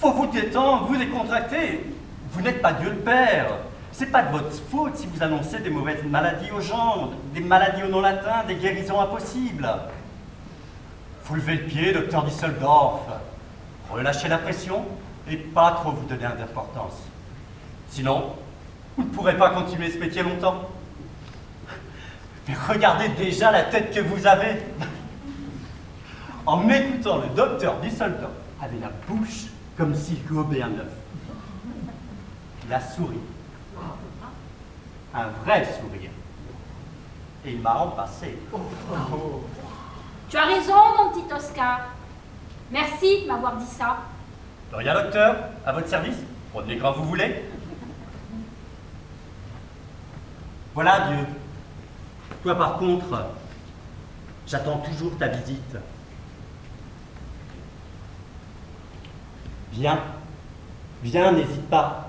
Faut vous détendre, vous décontracter. Vous n'êtes pas Dieu le Père. C'est pas de votre faute si vous annoncez des mauvaises maladies aux gens, des maladies au nom latin, des guérisons impossibles. Faut lever le pied, docteur Düsseldorf. Relâchez la pression et pas trop vous donner d'importance. Sinon, vous ne pourrez pas continuer ce métier longtemps. Mais regardez déjà la tête que vous avez. En m'écoutant, le docteur Düsseldorf avait la bouche comme s'il gobait un œuf. Il a souri. Un vrai sourire. Et il m'a embrassé. Tu as raison, mon petit Oscar. Merci de m'avoir dit ça. De rien, docteur, à votre service. Prenez quand vous voulez. Voilà, Dieu. Toi, par contre, j'attends toujours ta visite. Viens, viens, n'hésite pas.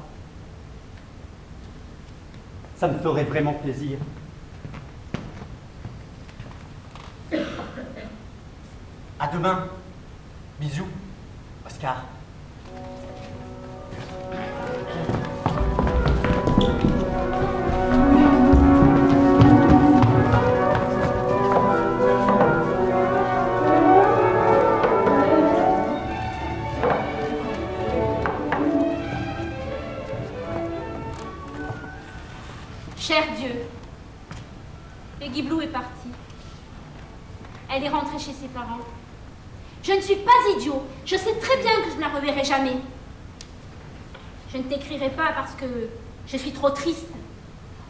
Ça me ferait vraiment plaisir. À demain. Bisous, Oscar. Cher Dieu, Peggy Blue est partie. Elle est rentrée chez ses parents. Je ne suis pas idiot. Je sais très bien que je ne la reverrai jamais. Je ne t'écrirai pas parce que je suis trop triste.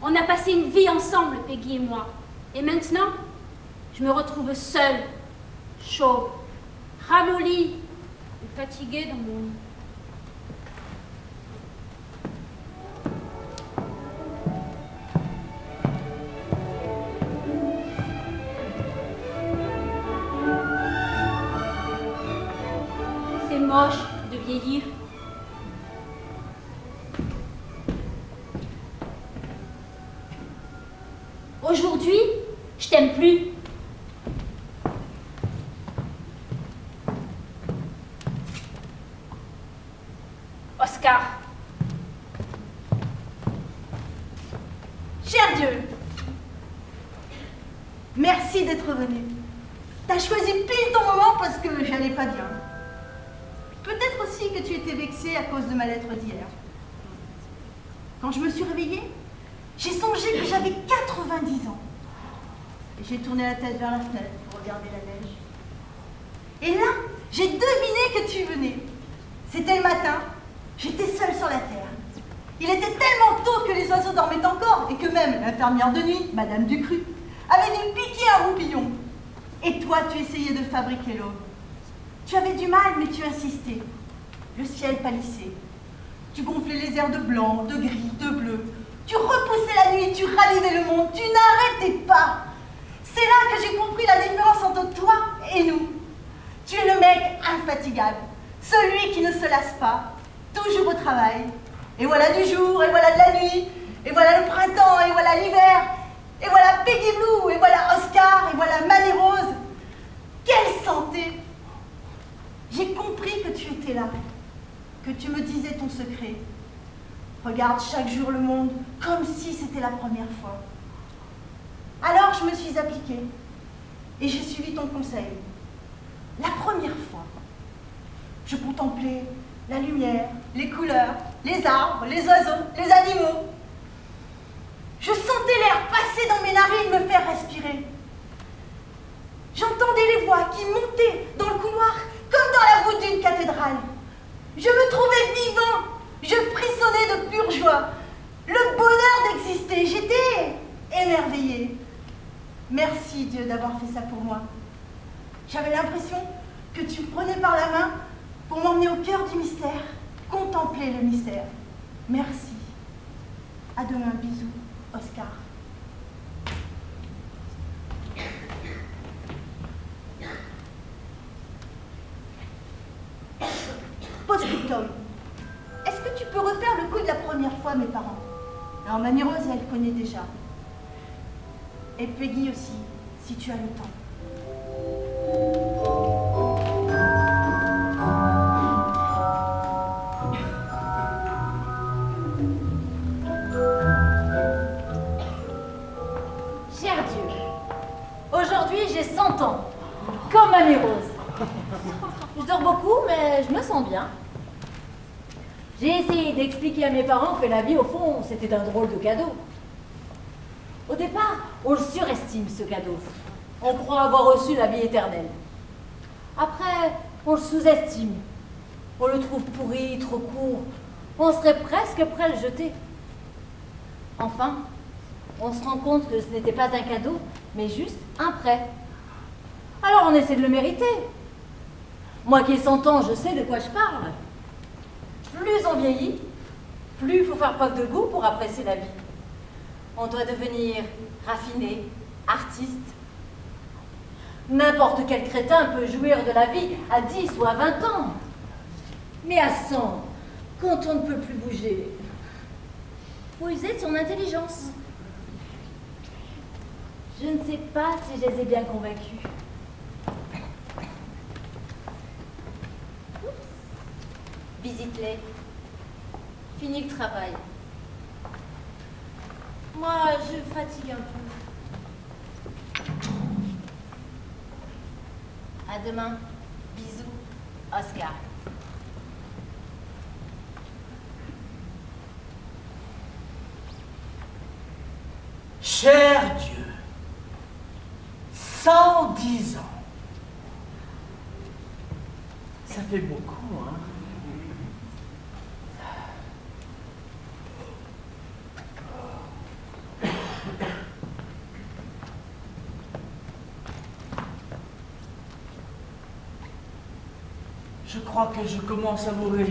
On a passé une vie ensemble, Peggy et moi. Et maintenant, je me retrouve seule, chauve, ramollie et fatiguée dans mon lit. C'est moche de vieillir. Aujourd'hui, je t'aime plus. Oscar. Cher Dieu, merci d'être venu. T'as choisi pile ton moment parce que j'allais pas bien. Peut-être aussi que tu étais vexée à cause de ma lettre d'hier. Quand je me suis réveillée, j'ai songé que j'avais 90 ans. Et j'ai tourné la tête vers la fenêtre pour regarder la neige. Et là, j'ai deviné que tu venais. C'était le matin, j'étais seule sur la terre. Il était tellement tôt que les oiseaux dormaient encore et que même l'infirmière de nuit, Madame Ducru, avait dû piquer un roupillon. Et toi, tu essayais de fabriquer l'aube. Tu avais du mal, mais tu insistais. Le ciel pâlissait. Tu gonflais les airs de blanc, de gris, de bleu. Tu repoussais la nuit, tu ravivais le monde, tu n'arrêtais pas. C'est là que j'ai compris la différence entre toi et nous. Tu es le mec infatigable, celui qui ne se lasse pas, toujours au travail. Et voilà du jour, et voilà de la nuit, et voilà le printemps, et voilà l'hiver, et voilà Peggy Blue, et voilà Oscar, et voilà Mamie Rose. Quelle santé! J'ai compris que tu étais là, que tu me disais ton secret. Regarde chaque jour le monde comme si c'était la première fois. Alors je me suis appliquée et j'ai suivi ton conseil. La première fois, je contemplais la lumière, les couleurs, les arbres, les oiseaux, les animaux. Je sentais l'air passer dans mes narines me faire respirer. J'entendais les voix qui montaient dans le couloir comme dans la voûte d'une cathédrale. Je me trouvais vivant, je frissonnais de pure joie. Le bonheur d'exister, j'étais émerveillée. Merci Dieu d'avoir fait ça pour moi. J'avais l'impression que tu me prenais par la main pour m'emmener au cœur du mystère, contempler le mystère. Merci. À demain, bisous, Oscar. Post-scriptum. Est-ce que tu peux refaire le coup de la première fois, mes parents? Alors, Mamie Rose, elle connaît déjà. Et Peggy aussi, si tu as le temps. Cher Dieu, aujourd'hui j'ai 100 ans, comme Mamie Rose. Je dors beaucoup, mais je me sens bien. J'ai essayé d'expliquer à mes parents que la vie, au fond, c'était un drôle de cadeau. Au départ, on le surestime, ce cadeau. On croit avoir reçu la vie éternelle. Après, on le sous-estime. On le trouve pourri, trop court. On serait presque prêt à le jeter. Enfin, on se rend compte que ce n'était pas un cadeau, mais juste un prêt. Alors on essaie de le mériter. Moi qui ai 100 ans, je sais de quoi je parle. Plus on vieillit, plus il faut faire preuve de goût pour apprécier la vie. On doit devenir raffiné, artiste. N'importe quel crétin peut jouir de la vie à 10 ou à 20 ans. Mais à 100, quand on ne peut plus bouger, faut user de son intelligence. Je ne sais pas si je les ai bien convaincus. Visite-les. Fini le travail. Moi, je fatigue un peu. À demain. Bisous. Oscar. Cher Dieu, 110 ans. Ça fait beaucoup, hein? Je crois que je commence à mourir.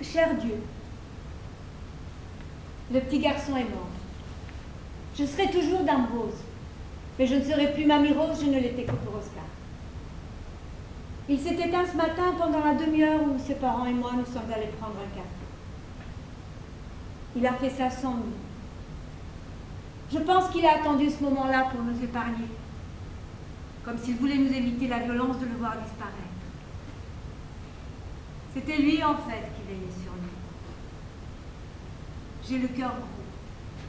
Cher Dieu, le petit garçon est mort. Je serai toujours Dame Rose, mais je ne serai plus Mamie Rose, je ne l'étais que pour Oscar. Il s'est éteint ce matin pendant la demi-heure où ses parents et moi nous sommes allés prendre un café. Il a fait ça sans nous. Je pense qu'il a attendu ce moment-là pour nous épargner, comme s'il voulait nous éviter la violence de le voir disparaître. C'était lui, en fait, qui veillait sur nous. J'ai le cœur gros,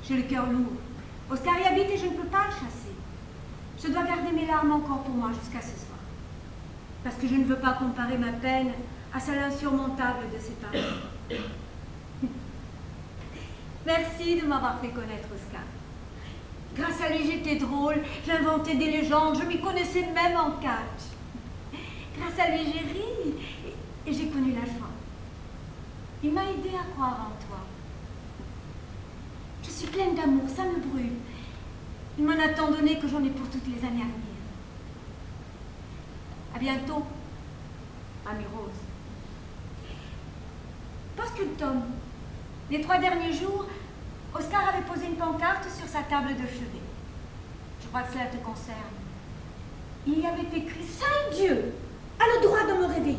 j'ai le cœur lourd. Oscar y habite et je ne peux pas le chasser. Je dois garder mes larmes encore pour moi jusqu'à ce soir. Parce que je ne veux pas comparer ma peine à celle insurmontable de ses parents. Merci de m'avoir fait connaître Oscar. Grâce à lui, j'étais drôle, j'inventais des légendes, je m'y connaissais même en catch. Grâce à lui, j'ai ri et j'ai connu la joie. Il m'a aidé à croire en toi. Je suis pleine d'amour, ça me brûle. Il m'en a tant donné que j'en ai pour toutes les années à venir. À bientôt, Amie Rose. Post-sculptum. Les 3 derniers jours, Oscar avait posé une pancarte sur sa table de chevet. Je crois que cela te concerne. Il y avait écrit « Saint Dieu a le droit de me réveiller.